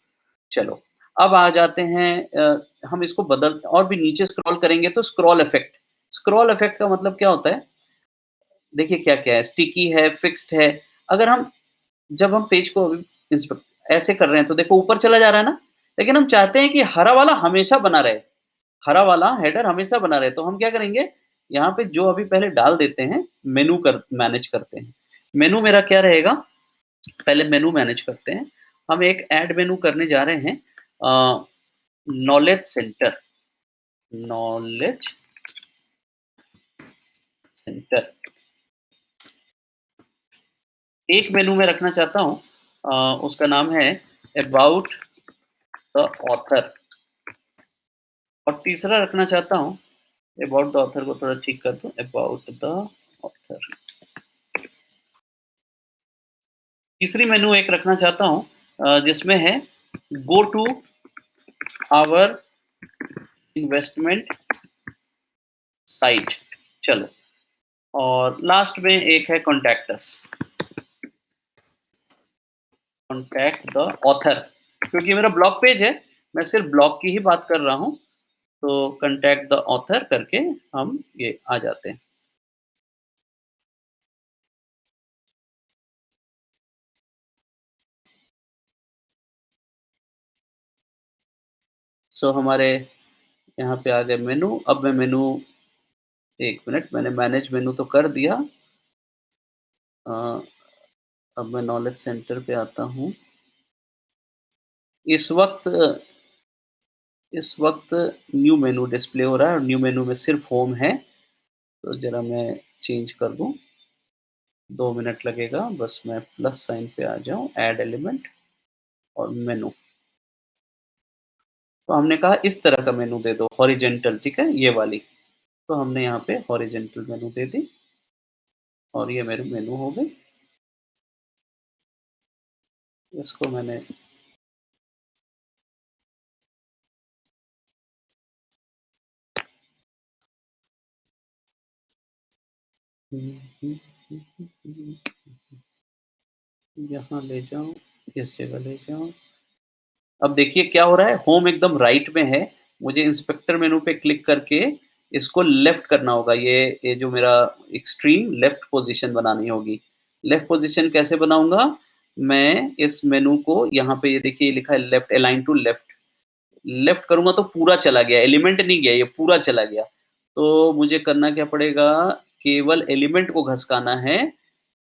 चलो, अब आ जाते हैं हम इसको बदल और भी नीचे स्क्रॉल करेंगे तो स्क्रॉल इफेक्ट। स्क्रॉल इफेक्ट का मतलब क्या होता है? देखिए क्या-क्या है, स्टिकी है, फिक्स्ड है। अगर हम जब हम पेज को अभी ऐसे कर रहे हैं तो देखो ऊपर चला जा रहा है ना? लेकिन हम चाहते हैं कि हरा वाला हमेशा बना रहे। हरा वाला हेडर हमेशा बना रहे, तो हम क्या करेंगे, यहाँ पे जो अभी पहले डाल देते हैं, मेनू कर मैनेज करते हैं। मेनू मेरा क्या रहेगा, पहले मेनू मैनेज करते हैं। हम एक ऐड मेनू करने जा रहे हैं नॉलेज सेंटर, नॉलेज सेंटर। एक मेनू में रखना चाहता हूँ, उसका नाम है अबाउट द ऑथर और तीसरा रखना चाहता हूँ, अबाउट द ऑथर को थोड़ा ठीक कर दूँ, अबाउट द ऑथर। तीसरी मेनू एक रखना चाहता हूँ जिसमें है go to our investment site. चलो, और लास्ट में एक है contact us, contact the author, क्योंकि मेरा ब्लॉग पेज है, मैं सिर्फ ब्लॉग की ही बात कर रहा हूँ, तो कॉन्टैक्ट द ऑथर करके हम ये आ जाते हैं। सो हमारे यहाँ पे आ गए मेनू। अब मैं मेनू, एक मिनट, मैंने मैनेज मेनू तो कर दिया। अ, अब मैं नॉलेज सेंटर पे आता हूँ। इस वक़्त इस वक़्त न्यू मेनू डिस्प्ले हो रहा है और न्यू मेनू में सिर्फ़ होम है, तो ज़रा मैं चेंज कर दूँ, 2 मिनट लगेगा, बस मैं प्लस साइन पे आ जाऊँ, ऐड एलिमेंट और मेनू। तो हमने कहा इस तरह का मेनू दे दो, हॉरिज़ॉन्टल, ठीक है? ये वाली। तो हमने यहाँ पे हॉरिज़ॉन्टल मेनू दे दी और ये मेरी मेनू हो गई। इसको मैंने यहाँ ले जाऊँ, इस जगह ले जाऊँ। अब देखिए क्या हो रहा है, होम एकदम राइट में है, मुझे इंस्पेक्टर मेनू पे क्लिक करके इसको लेफ्ट करना होगा। ये जो मेरा एक्सट्रीम लेफ्ट पोज़ीशन बनानी होगी। लेफ्ट पोज़ीशन कैसे बनाऊँगा? मैं इस मेनू को यहाँ पे, ये देखिए ये लिखा है left, align to left. Left करूँगा तो पूरा चला गया, एलिमेंट नहीं गया, ये पूरा चला गया। तो मुझे करना क्या पड़ेगा, केवल एलिमेंट को घसकाना है,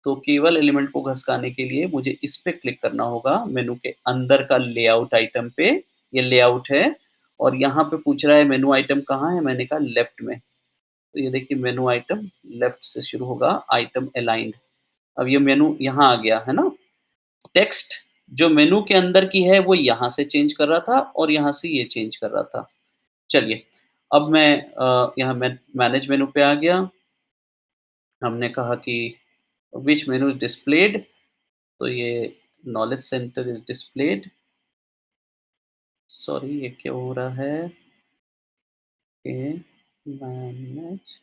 तो केवल एलिमेंट को घसकाने के लिए मुझे इस पे क्लिक करना होगा, मेनू के अंदर का लेआउट आइटम पे, ये लेआउट है और यहाँ पे पूछ रहा है मेनू आइटम कहाँ है? मैंने कहा लेफ्ट में। तो ये देखिए मेनू आइटम लेफ्ट से शुरू होगा, आइटम अलाइन्ड। अब ये मेनू यहाँ आ गया, है ना? टेक्स्ट जो मेनू के अंदर की है वो यहाँ से चेंज कर रहा था और यहाँ से ये चेंज कर रहा था। चलिए, अब मैं यहाँ मैं मैनेज मेनू पे आ गया। हमने कहा कि व्हिच मेनू इज़ डिस्प्लेड, तो ये knowledge centre is displayed. Sorry ये क्या हो रहा है? ये मैनेज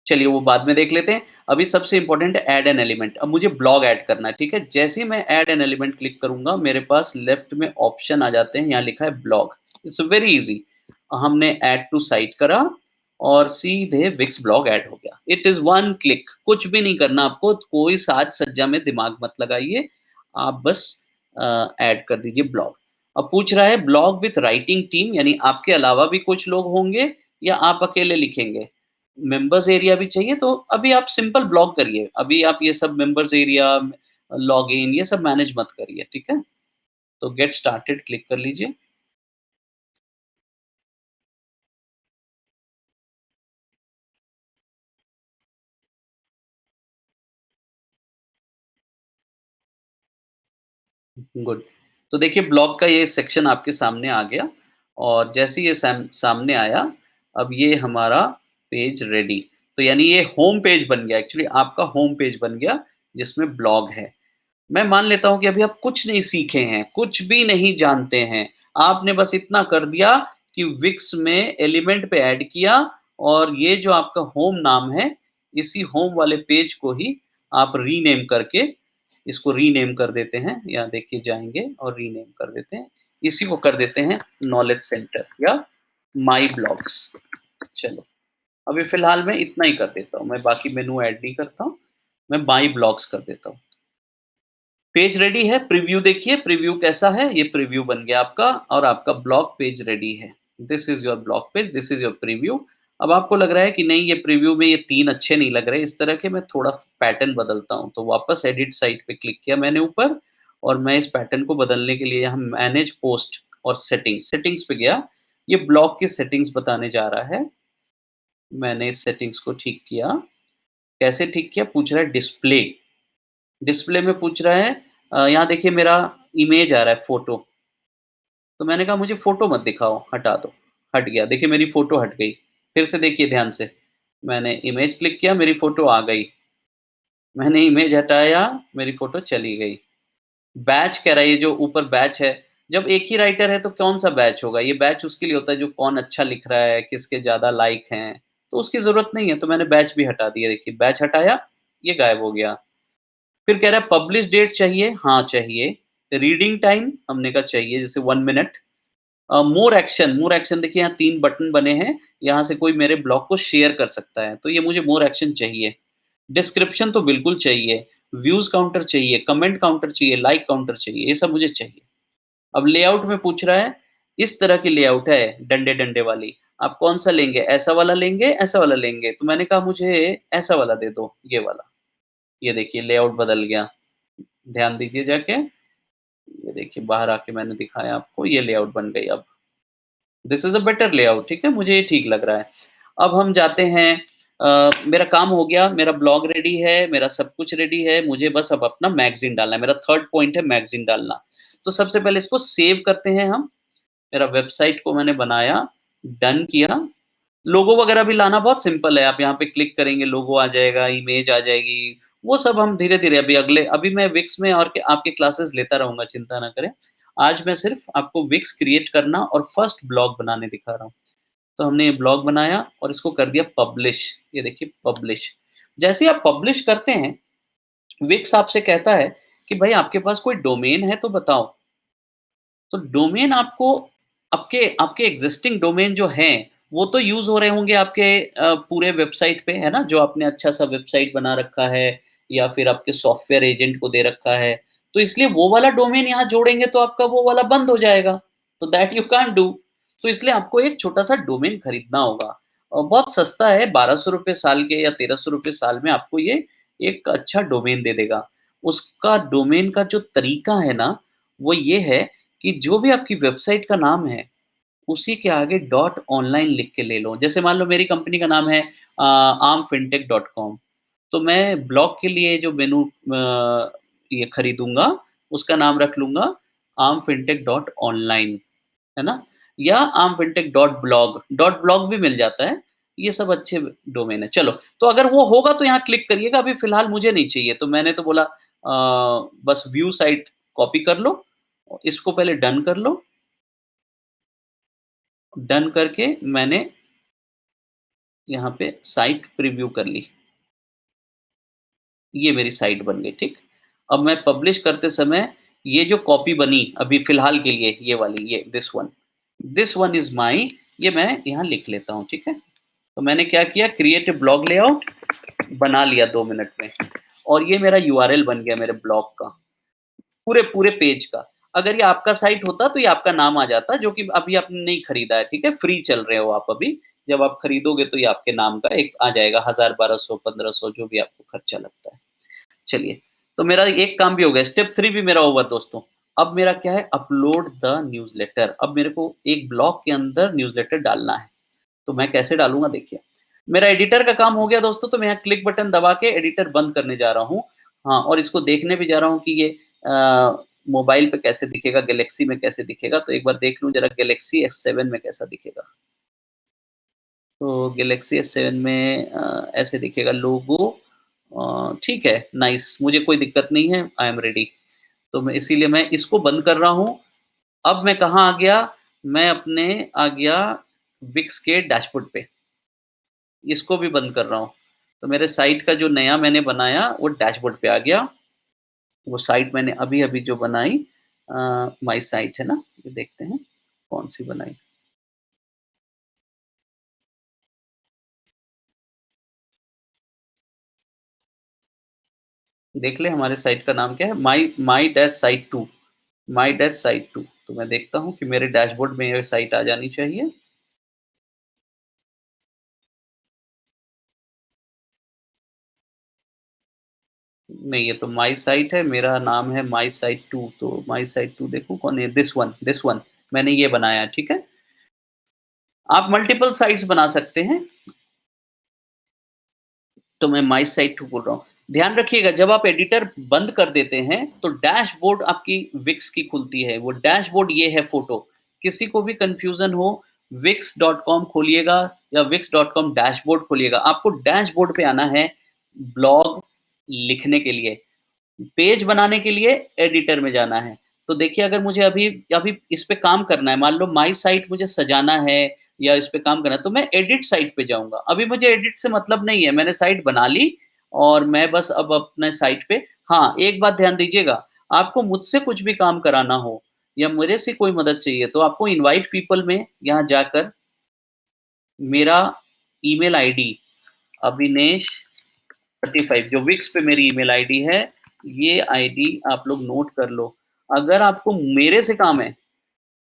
चलिए वो बाद में देख लेते हैं। अभी सबसे इम्पोर्टेंट है ऐड एन एलिमेंट। अब मुझे ब्लॉग ऐड करना है, ठीक है? जैसे ही मैं ऐड एन एलिमेंट क्लिक करूँगा, मेरे पास लेफ्ट में ऑप्शन आ जाते हैं, यहाँ लिखा है ब्लॉग। It's very easy. हमने ऐड टू साइट करा और सीधे विक्स ब्लॉग ऐड हो गया। इट इज़ वन क्लिक, कुछ भी नहीं करना आपको, कोई साज-सज्जा में दिमाग मत लगाइए। आप बस ऐड कर दीजिए ब्लॉग। अब पूछ रहा है ब्लॉग विथ राइटिंग टीम, यानी आपके अलावा भी कुछ लोग होंगे या आप अकेले लिखेंगे? मेंबर्स एरिया भी चाहिए, तो अभी आप सिंपल ब्लॉक करिए। अभी आप ये सब मेंबर्स एरिया, लॉगिन ये सब मैनेज मत करिए, ठीक है? तो गेट स्टार्टेड क्लिक कर लीजिए। गुड। तो देखिए ब्लॉग का ये सेक्शन आपके सामने आ गया और जैसे ही ये सामने आया, अब ये हमारा पेज रेडी। तो यानी ये होम पेज बन गया, एक्चुअली आपका होम पेज बन गया जिसमें ब्लॉग है। मैं मान लेता हूँ कि अभी आप कुछ नहीं सीखे हैं, कुछ भी नहीं जानते हैं। आपने बस इतना कर दिया कि विक्स में एलिमेंट पे ऐड किया और ये जो आपका होम नाम है, इसी होम वाले पेज को ही आप रीनेम करके इसको रीनेम कर देते हैं। यहाँ देखिए जाएँगे और रीनेम कर देते हैं। इसी को कर देते हैं नॉलेज सेंटर या माई ब्लॉग्स। चलो, अभी फ़िलहाल मैं इतना ही कर देता हूँ। मैं बाकी मेनू ऐड नहीं करता हूँ। मैं माई ब्लॉग्स कर देता हूँ। पेज रेडी है, प्रीव्यू देखिए, प्रीव्यू कैसा है? ये प्रीव्यू बन गया आपका और आपका ब्लॉग पेज रेडी है। This is your blog page, this is your preview. अब आपको लग रहा है कि नहीं ये प्रीव्यू में ये 3 अच्छे नहीं लग रहे, इस तरह के मैं थोड़ा पैटर्न बदलता हूँ। तो वापस एडिट साइट पे क्लिक किया मैंने ऊपर और मैं इस पैटर्न को बदलने के लिए यहाँ मैनेज पोस्ट और सेटिंग्स, सेटिंग्स पे गया। ये ब्लॉग की सेटिंग्स बताने जा रहा है। मैंने इस सेटिंग्स को ठीक किया। कैसे ठीक किया? पूछ रहा है डिस्प्ले। डिस्प्ले में पूछ रहा है यहाँ देखिए मेरा इमेज आ रहा है फ़ोटो, तो मैंने कहा मुझे फ़ोटो मत दिखाओ, हटा दो। हट गया, देखिए मेरी फ़ोटो हट गई। फिर से देखिए ध्यान से, मैंने इमेज क्लिक किया, मेरी फ़ोटो आ गई। मैंने इमेज हटाया, मेरी फ़ोटो चली गई। बैच कह रहा है, ये जो ऊपर बैच है, जब एक ही राइटर है तो कौन-सा बैच होगा? ये बैच उसके लिए होता है जो कौन अच्छा लिख रहा है, किसके ज़्यादा लाइक हैं, तो उसकी ज़रूरत नहीं है, तो मैंने बैच भी हटा दिया। देखिए बैच हटाया, ये गायब हो गया। फिर कह रहा है पब्लिश डेट चाहिए, हाँ चाहिए। रीडिंग टाइम हमने कहा चाहिए, जैसे 1 मिनट। मोर एक्शन देखिए यहाँ 3 बटन बने हैं, यहाँ से कोई मेरे ब्लॉग को शेयर कर सकता है, तो ये मुझे मोर एक्शन चाहिए। डिस्क्रिप्शन तो बिल्कुल चाहिए, व्यूज़ काउंटर चाहिए, कमेंट काउंटर चाहिए, लाइक काउंटर चाहिए, ये सब मुझे चाहिए। अब लेआउट में पूछ रहा है, इस तरह की लेआउट है डंडे-डंडे वाली, आप कौन-सा लेंगे? ऐसा वाला लेंगे, ऐसा वाला लेंगे? तो मैंने कहा मुझे ऐसा वाला दे दो, ये वाला। ये देखिए लेआउट बदल गया। ध्यान दीजिए जाके, ये देखिए बाहर आके मैंने दिखाया आपको, ये लेआउट बन गई अब। This is a better layout, ठीक है? मुझे ये ठीक लग रहा है। अब हम जाते हैं मेरा काम हो गया, मेरा ब्लॉग रेडी है, मेरा सब कुछ रेडी है, मुझे बस अब अपना मैगज़ीन डालना है। मेरा 3rd पॉइंट है मैगज़ीन डालना। तो सबसे पहले इसको सेव करते हैं हम। मेरा वेबसाइट को मैंने बनाया, डन किया। लोगो वगैरह भी लाना बहुत सिंपल है, आप यहाँ पे क्लिक करेंगे, लोगो आ जाएगा, इमेज आ जाएगी, वो सब हम धीरे-धीरे अभी मैं विक्स में और के आपके क्लासेस लेता रहूँगा, चिंता ना करें। आज मैं सिर्फ़ आपको विक्स क्रिएट करना और फर्स्ट ब्लॉग बनाने दिखा रहा हूँ। तो हमने ये ब्लॉग बनाया और इसको कर दिया पब्लिश, ये देखिए पब्लिश। जैसे ही आप पब्लिश करते हैं, विक्स आपसे कहता है कि भाई आपके पास कोई डोमेन है तो बताओ। तो डोमेन आपको आपके आपके एग्ज़िस्टिंग डोमेन जो हैं, वो तो यूज़ हो रहे होंगे आपके पूरे वेबसाइट पे, है ना? जो आपने अच्छा-सा वेबसाइट बना रखा है या फिर आपके सॉफ्टवेयर एजेंट को दे रखा है। तो इसलिए वो वाला डोमेन यहाँ जोड़ेंगे तो आपका वो वाला बंद हो जाएगा। तो दैट यू कांट डू। तो इसलिए आपको एक छोटा-सा डोमेन खरीदना होगा बहुत सस्ता है, ₹1200 साल के या ₹1300 साल में आपको ये एक अच्छा डोमेन दे देगा। उसका डोमेन का जो तरीका है ना, वो ये है कि जो भी आपकी वेबसाइट का नाम है, उसी के आगे डॉट ऑनलाइन लिख के ले लो। जैसे मान लो मेरी कंपनी का नाम है armfintech.com, तो मैं ब्लॉग के लिए जो मेनू ये खरीदूँगा, उसका नाम रख लूँगा armfintech.online, है ना? या armfintech.blog, डॉट ब्लॉग भी मिल जाता है। ये सब अच्छे डोमेन है। चलो, तो अगर वो होगा तो यहाँ क्लिक करिएगा, अभी फ़िलहाल मुझे नहीं चाहिए, तो मैंने तो बोला बस व्यू साइट कॉपी कर लो, इसको पहले डन कर लो। डन करके मैंने यहाँ पे साइट प्रीव्यू कर ली। ये मेरी साइट बन गई, ठीक? अब मैं पब्लिश करते समय ये जो कॉपी बनी अभी फ़िलहाल के लिए ये वाली ये दिस वन इज़ माई, ये मैं यहाँ लिख लेता हूँ, ठीक है? तो मैंने क्या किया, क्रिएट अ ब्लॉग लेआउट बना लिया 2 मिनट में और ये मेरा यूआरएल बन गया मेरे ब्लॉग का, पूरे पेज का। अगर ये आपका साइट होता तो ये आपका नाम आ जाता, जो कि अभी आपने नहीं खरीदा है, ठीक है? फ्री चल रहे हो आप अभी। जब आप खरीदोगे तो ये आपके नाम का एक आ जाएगा, 1000, 1200, 1500 जो भी आपको खर्चा लगता है। चलिए, तो मेरा एक काम भी हो गया, स्टेप 3 भी मेरा ओवर दोस्तों। अब मेरा क्या है, अपलोड द न्यूज़लेटर। अब मेरे को एक ब्लॉग के अंदर न्यूज़लेटर डालना है। तो मैं कैसे डालूँगा देखिए। मेरा एडिटर का काम हो गया दोस्तों, तो मैं यहाँ क्लिक बटन दबा के एडिटर बंद करने जा रहा हूँ। हाँ, और इसको देखने भी जा रहा हूँ कि ये मोबाइल पे कैसे दिखेगा, गैलेक्सी में कैसे दिखेगा। तो एक बार देख लूँ ज़रा गैलेक्सी S7 में कैसा दिखेगा। तो गैलेक्सी S7 में ऐसे दिखेगा लोगो। ठीक है, नाइस, मुझे कोई दिक्कत नहीं है, आई एम रेडी। तो मैं इसीलिए मैं इसको बंद कर रहा हूँ। अब मैं कहाँ आ गया? मैं अपने आ गया विक्स के डैशबोर्ड पे। इसको भी बंद कर रहा हूँ। तो मेरे साइट का जो नया मैंने बनाया वो डैशबोर्ड पे आ गया। वो साइट मैंने अभी-अभी जो बनाई माय साइट है ना? ये देखते हैं कौन-सी बनाई। देख लें हमारे साइट का नाम क्या है? My my dash site 2, my dash site 2। तो मैं देखता हूँ कि मेरे डैशबोर्ड में ये साइट आ जानी चाहिए। नहीं, ये तो माई साइट है, मेरा नाम है माई साइट 2। तो माई साइट 2 देखूँ कौन है? दिस वन मैंने ये बनाया है, ठीक है? आप मल्टीपल साइट्स बना सकते हैं। तो मैं माई साइट 2 बोल रहा हूँ। ध्यान रखिएगा, जब आप एडिटर बंद कर देते हैं तो डैशबोर्ड आपकी विक्स की खुलती है। वो डैशबोर्ड ये है फ़ोटो। किसी को भी कन्फ्यूज़न हो, wix.com खोलिएगा या wix.com डैशबोर्ड खोलिएगा। आपको डैशबोर्ड पे आना है ब्लॉग लिखने के लिए। पेज बनाने के लिए एडिटर में जाना है। तो देखिए, अगर मुझे अभी अभी इस पे काम करना है, मान लो माई साइट मुझे सजाना है या इस पे काम करना है, तो मैं एडिट साइट पे जाऊँगा। अभी मुझे एडिट से मतलब नहीं है, मैंने साइट बना ली और मैं बस अब अपने साइट पे। हाँ, एक बात ध्यान दीजिएगा, आपको मुझसे कुछ भी काम कराना हो या मेरे से कोई मदद चाहिए, तो आपको इनवाइट पीपल में यहाँ जाकर मेरा ईमेल आईडी अविनेश 35 जो विक्स पे मेरी ईमेल आईडी है, ये आईडी आप लोग नोट कर लो। अगर आपको मेरे से काम है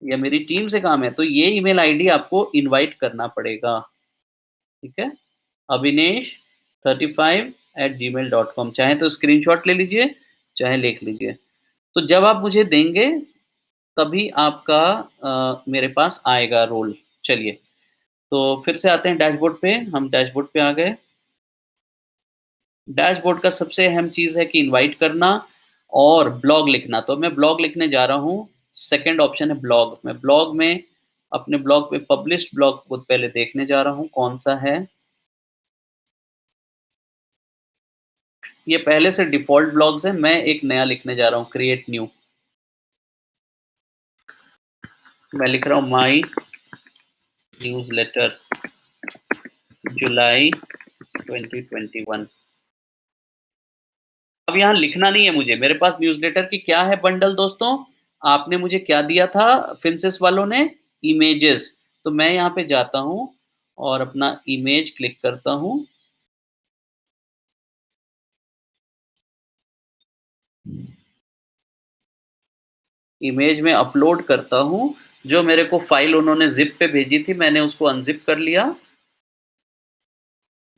या मेरी टीम से काम है, तो ये ईमेल आईडी आपको इनवाइट करना पड़ेगा, ठीक है? अविनेश 35@gmail.com, चाहे तो स्क्रीनशॉट ले लीजिए, चाहे लिख लीजिए। तो जब आप मुझे देंगे, तभी आपका मेरे पास आएगा रोल। चलिए, तो फिर से आते हैं डैशबोर्ड पे, हम डैशबोर्ड पे आ गए। डैशबोर्ड का सबसे अहम चीज़ है कि इनवाइट करना और ब्लॉग लिखना। तो मैं ब्लॉग लिखने जा रहा हूँ, सेकंड ऑप्शन है ब्लॉग। मैं ब्लॉग में अपने ब्लॉग पे पब्लिश्ड ब्लॉग को पहले देखने जा रहा हूँ, कौन-सा है। ये पहले से डिफ़ॉल्ट ब्लॉग्स हैं, मैं एक नया लिखने जा रहा हूँ, क्रिएट न्यू। मैं लिख रहा हूँ माई न्यूज़लेटर जुलाई 2021। अब यहाँ लिखना नहीं है मुझे, मेरे पास न्यूज़लेटर की क्या है बंडल दोस्तों? आपने मुझे क्या दिया था फिनसिस वालों ने? इमेजेस। तो मैं यहाँ पे जाता हूँ और अपना इमेज क्लिक करता हूँ। इमेज में अपलोड करता हूँ, जो मेरे को फ़ाइल उन्होंने ज़िप पे भेजी थी, मैंने उसको अनज़िप कर लिया।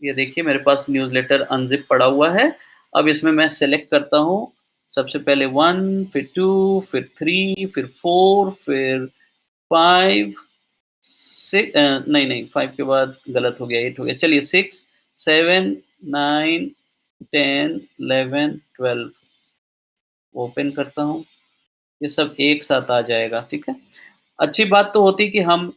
ये देखिए मेरे पास न्यूज़लेटर अनज़िप पड़ा हुआ है। अब इसमें मैं सेलेक्ट करता हूँ, सबसे पहले 1 फिर 2 फिर 3 फिर 4 फिर 5 नहीं, 5 के बाद गलत हो गया, 8 हो गया। चलिए 6, 7, 9, 10, 11, 12 ओपन करता हूँ। ये सब एक साथ आ जाएगा, ठीक है? अच्छी बात तो होती कि हम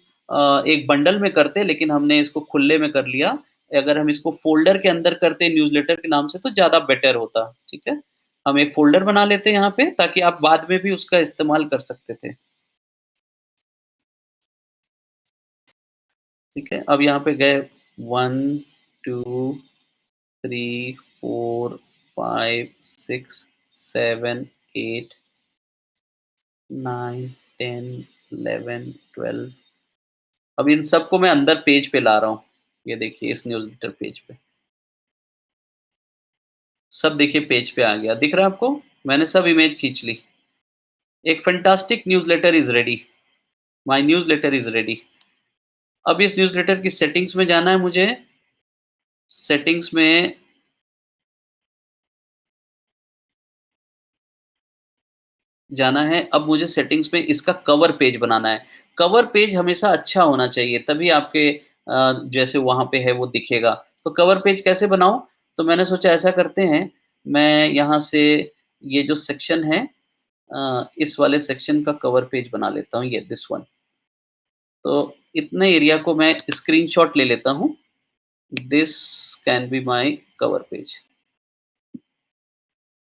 एक बंडल में करते, लेकिन हमने इसको खुले में कर लिया। अगर हम इसको फ़ोल्डर के अंदर करते न्यूज़लेटर के नाम से तो ज़्यादा बेटर होता, ठीक है? हम एक फ़ोल्डर बना लेते हैं यहाँ पे ताकि आप बाद में भी उसका इस्तेमाल कर सकते थे, ठीक है? अब यहाँ पे गए 1, 2, 3, 4, 5, 6, 7, 8, 9, 10, 11, 12 अब इन सबको मैं अंदर पेज पे ला रहा हूँ। ये देखिए इस न्यूज़लेटर पेज पे। सब देखिए पेज पे आ गया, दिख रहा है आपको? मैंने सब इमेज खींच ली। एक fantastic newsletter is ready, my newsletter is ready. अब इस न्यूज़लेटर की सेटिंग्स में जाना है मुझे। सेटिंग्स में जाना है, अब मुझे सेटिंग्स में इसका कवर पेज बनाना है। कवर पेज हमेशा अच्छा होना चाहिए, तभी आपके जैसे वहाँ पे है वो दिखेगा। तो कवर पेज कैसे बनाऊँ? तो मैंने सोचा ऐसा करते हैं, मैं यहाँ से ये जो सेक्शन है इस वाले सेक्शन का कवर पेज बना लेता हूँ, ये दिस वन। तो इतने एरिया को मैं स्क्रीनशॉट ले लेता हूँ। This can be my cover page.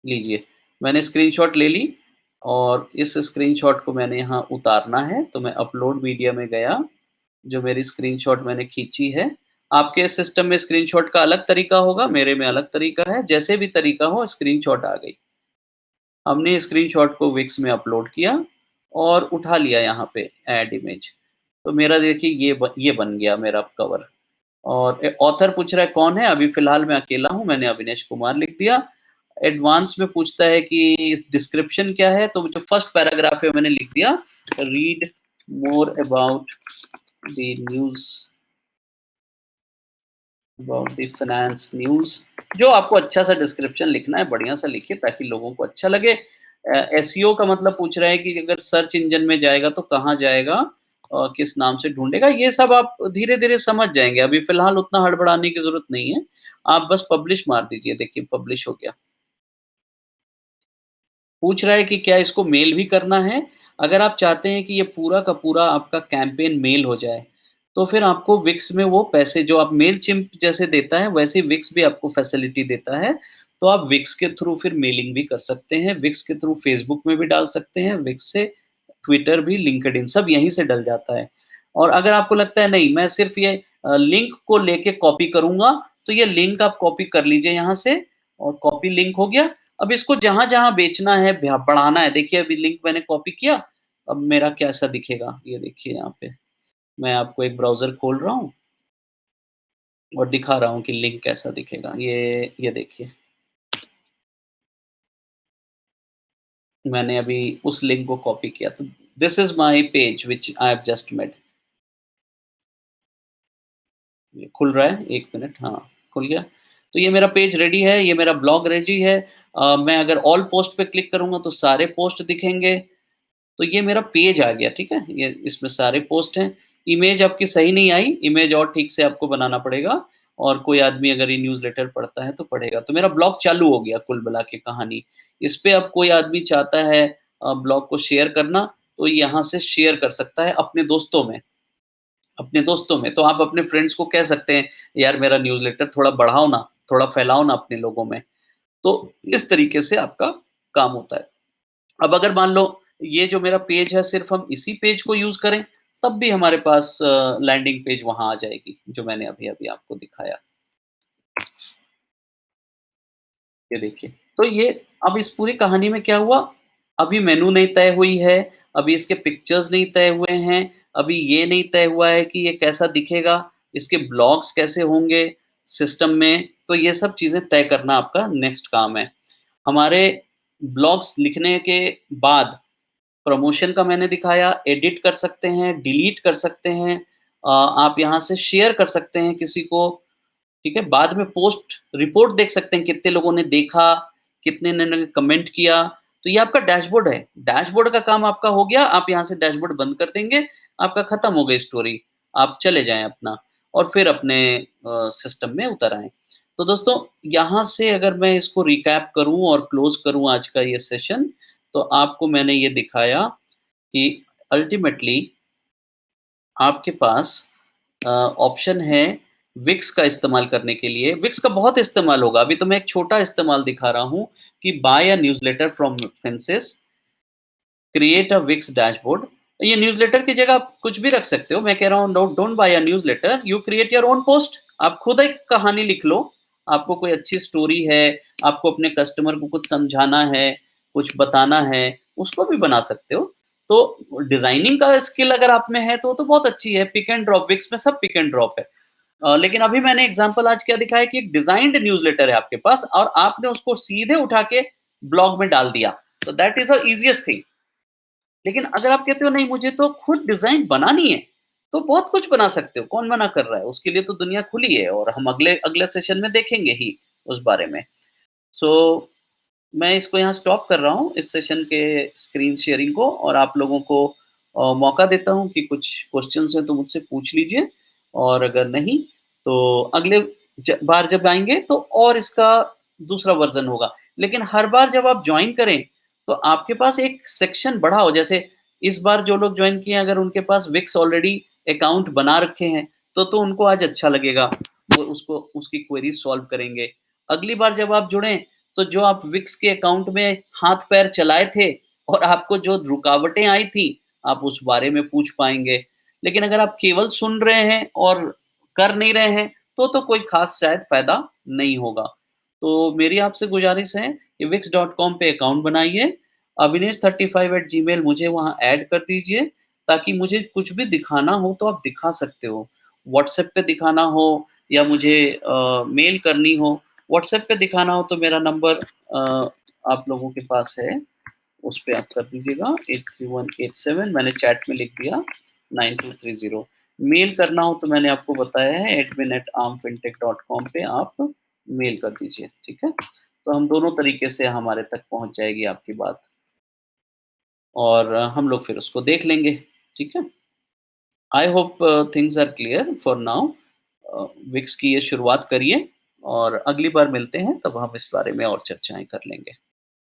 लीजिए, मैंने स्क्रीनशॉट ले ली और इस स्क्रीनशॉट को मैंने यहाँ उतारना है, तो मैं अपलोड मीडिया में गया, जो मेरी स्क्रीनशॉट मैंने खींची है। आपके सिस्टम में स्क्रीनशॉट का अलग तरीका होगा, मेरे में अलग तरीका है, जैसे भी तरीका हो स्क्रीनशॉट आ गई। हमने स्क्रीनशॉट को विक्स में अपलोड किया और उठा लिया यहाँ पे ऐड इमेज। तो मेरा देखिए ये बन गया मेरा कवर। और ऑथर पूछ रहा है कौन है? अभी फ़िलहाल मैं अकेला हूँ, मैंने अविनेश कुमार लिख दिया। एडवांस में पूछता है कि डिस्क्रिप्शन क्या है? तो जो फर्स्ट पैराग्राफ है मैंने लिख दिया, read more the news about the finance news. जो आपको अच्छा सा डिस्क्रिप्शन लिखना है, बढ़िया सा लिखिए ताकि लोगों को अच्छा लगे। एसईओ का मतलब पूछ रहा है कि अगर सर्च इंजन में जाएगा तो कहाँ जाएगा किस नाम से ढूँढेगा? ये सब आप धीरे-धीरे समझ जाएँगे, अभी फ़िलहाल उतना हड़बड़ाने की ज़रूरत नहीं है। आप बस पब्लिश मार दीजिए, देखिए पब्लिश हो गया। पूछ रहा है कि क्या इसको मेल भी करना है? अगर आप चाहते हैं कि ये पूरा का पूरा आपका कैंपेन मेल हो जाए, तो फिर आपको विक्स में वो पैसे जो आप मेलचिम्प जैसे देता है, वैसे ही विक्स भी आपको फैसिलिटी देता है। तो आप विक्स के थ्रू फिर मेलिंग भी कर सकते हैं, विक्स के थ्रू फेसबुक में भी डाल सकते हैं, विक्स से ट्विटर भी, लिंक्डइन सब यहीं से डल जाता है। और अगर आपको लगता है नहीं मैं सिर्फ़ ये लिंक को लेके कॉपी करूँगा, तो ये लिंक आप कॉपी कर लीजिए यहाँ से और कॉपी लिंक हो गया। अब इसको जहाँ-जहाँ बेचना है, बढ़ाना है, देखिए अभी लिंक मैंने कॉपी किया, अब मेरा कैसा दिखेगा, ये देखिए यहाँ पे। मैं आपको एक ब्राउज़र खोल रहा हूँ और दिखा रहा हूँ कि लिंक कैसा दिखेगा। ये देखिए, मैंने अभी उस लिंक को कॉपी किया, तो this is my page which I have just made. ये खुल रहा है, 1 मिनट हाँ, खुल गया। तो ये मेरा पेज रेडी है, ये मेरा ब्लॉग रेडी है। मैं अगर ऑल पोस्ट पे क्लिक करूँगा तो सारे पोस्ट दिखेंगे। तो ये मेरा पेज आ गया, ठीक है? ये इसमें सारे पोस्ट हैं। इमेज आपकी सही नहीं आई, इमेज और ठीक से आपको बनाना पड़ेगा और कोई आदमी अगर ये न्यूज़लेटर पढ़ता है तो पढ़ेगा। तो मेरा ब्लॉग चालू हो गया कुल मिला के कहानी। इस पे अब कोई आदमी चाहता है ब्लॉग को शेयर करना, तो यहाँ से शेयर कर सकता है अपने दोस्तों में। तो आप अपने फ्रेंड्स को कह सकते हैं, यार मेरा न्यूज़लेटर थोड़ा बढ़ाओ ना, थोड़ा फैलाओ ना अपने लोगों में। तो इस तरीके से आपका काम होता है। अब अगर मान लो ये जो मेरा पेज है सिर्फ़ हम इसी पेज को यूज़ करें, तब भी हमारे पास लैंडिंग पेज वहाँ आ जाएगी, जो मैंने अभी-अभी आपको दिखाया। ये देखिए। तो ये अब इस पूरी कहानी में क्या हुआ, अभी मेनू नहीं तय हुई है, अभी इसके पिक्चर्स नहीं तय हुए हैं, अभी ये नहीं तय हुआ है कि ये कैसा दिखेगा, इसके ब्लॉग्स कैसे होंगे सिस्टम में, तो ये सब चीज़ें तय करना आपका नेक्स्ट काम है। हमारे ब्लॉग्स लिखने के बाद प्रमोशन का मैंने दिखाया, एडिट कर सकते हैं, डिलीट कर सकते हैं। आप यहाँ से शेयर कर सकते हैं किसी को, ठीक है? बाद में पोस्ट रिपोर्ट देख सकते हैं कितने लोगों ने देखा, कितने ने कमेंट किया, तो ये आपका डैशबोर्ड है। डैशबोर्ड का काम आपका हो गया, आप यहाँ से डैशबोर्ड बंद कर देंगे, आपका खत्म हो गई स्टोरी। आप चले जाएँ अपना और फिर अपने सिस्टम में उतर आएँ। तो दोस्तों, यहाँ से अगर मैं इसको रिकैप करूँ और क्लोज़ करूँ आज का ये सेशन, तो आपको मैंने ये दिखाया कि अल्टीमेटली आपके पास ऑप्शन है विक्स का इस्तेमाल करने के लिए। विक्स का बहुत इस्तेमाल होगा, अभी तो मैं एक छोटा इस्तेमाल दिखा रहा हूँ कि buy a newsletter from fences, create a Wix dashboard. ये न्यूज़लेटर की जगह आप कुछ भी रख सकते हो। मैं कह रहा हूँ don't don't buy a newsletter, you create your own post. आप खुद एक कहानी लिख लो, आपको कोई अच्छी स्टोरी है, आपको अपने कस्टमर को कुछ समझाना है, कुछ बताना है, उसको भी बना सकते हो। तो डिज़ाइनिंग का स्किल अगर आप में है तो बहुत अच्छी है, पिक एंड ड्रॉप, विक्स में सब पिक एंड ड्रॉप है। लेकिन अभी मैंने एग्ज़ाम्पल आज क्या दिखाया कि एक डिज़ाइन्ड न्यूज़लेटर है आपके पास और आपने उसको सीधे उठा के ब्लॉग में डाल दिया, तो that is the easiest thing. लेकिन अगर आप कहते हो नहीं मुझे तो खुद डिज़ाइन बनानी है, तो बहुत कुछ बना सकते हो, कौन मना कर रहा है? उसके लिए तो दुनिया खुली है और हम अगले अगले सेशन में देखेंगे ही उस बारे में। सो मैं इसको यहाँ स्टॉप कर रहा हूँ, इस सेशन के स्क्रीन शेयरिंग को, और आप लोगों को मौका देता हूँ कि कुछ क्वेश्चन्स हैं तो मुझसे पूछ लीजिए, और अगर नहीं तो अगले बार जब आएँगे तो और इसका दूसरा वर्ज़न होगा। लेकिन हर बार जब आप जॉइन करें तो आपके पास एक सेक्शन बढ़ा हो, जैसे इस बार जो लोग जॉइन किए हैं अगर उनके पास विक्स ऑलरेडी अकाउंट बना रखे हैं, तो उनको आज अच्छा लगेगा, वो उसको उसकी क्वेरीज़ सॉल्व करेंगे। अगली बार जब आप जुड़ें तो जो आप विक्स के अकाउंट में हाथ-पैर चलाए थे और आपको जो रुकावटें आई थी, आप उस बारे में पूछ पाएँगे। लेकिन अगर आप केवल सुन रहे हैं और कर नहीं रहे हैं, तो कोई ख़ास शायद फ़ायदा नहीं होगा। तो मेरी आपसे गुज़ारिश है कि wix.com पे अकाउंट बनाइए, अविनेश35@gmail मुझे वहाँ ऐड कर दीजिए, ताकि मुझे कुछ भी दिखाना हो तो आप दिखा सकते हो। व्हाट्सएप पे दिखाना हो या मुझे मेल करनी हो, व्हाट्सएप पे दिखाना हो तो मेरा नंबर आप लोगों के पास है, उस पे आप कर दीजिएगा 83187, मैंने चैट में लिख दिया 9230। मेल करना हो तो मैंने आपको बताया है admin@armfintech.com पे आप मेल कर दीजिए, ठीक है? तो हम दोनों तरीके से हमारे तक पहुँच जाएगी आपकी बात, और हम लोग फिर उसको देख लेंगे, ठीक है? I hope things are clear for now. Wix की ये शुरुआत करिए और अगली बार मिलते हैं तब हम इस बारे में और चर्चाएँ कर लेंगे।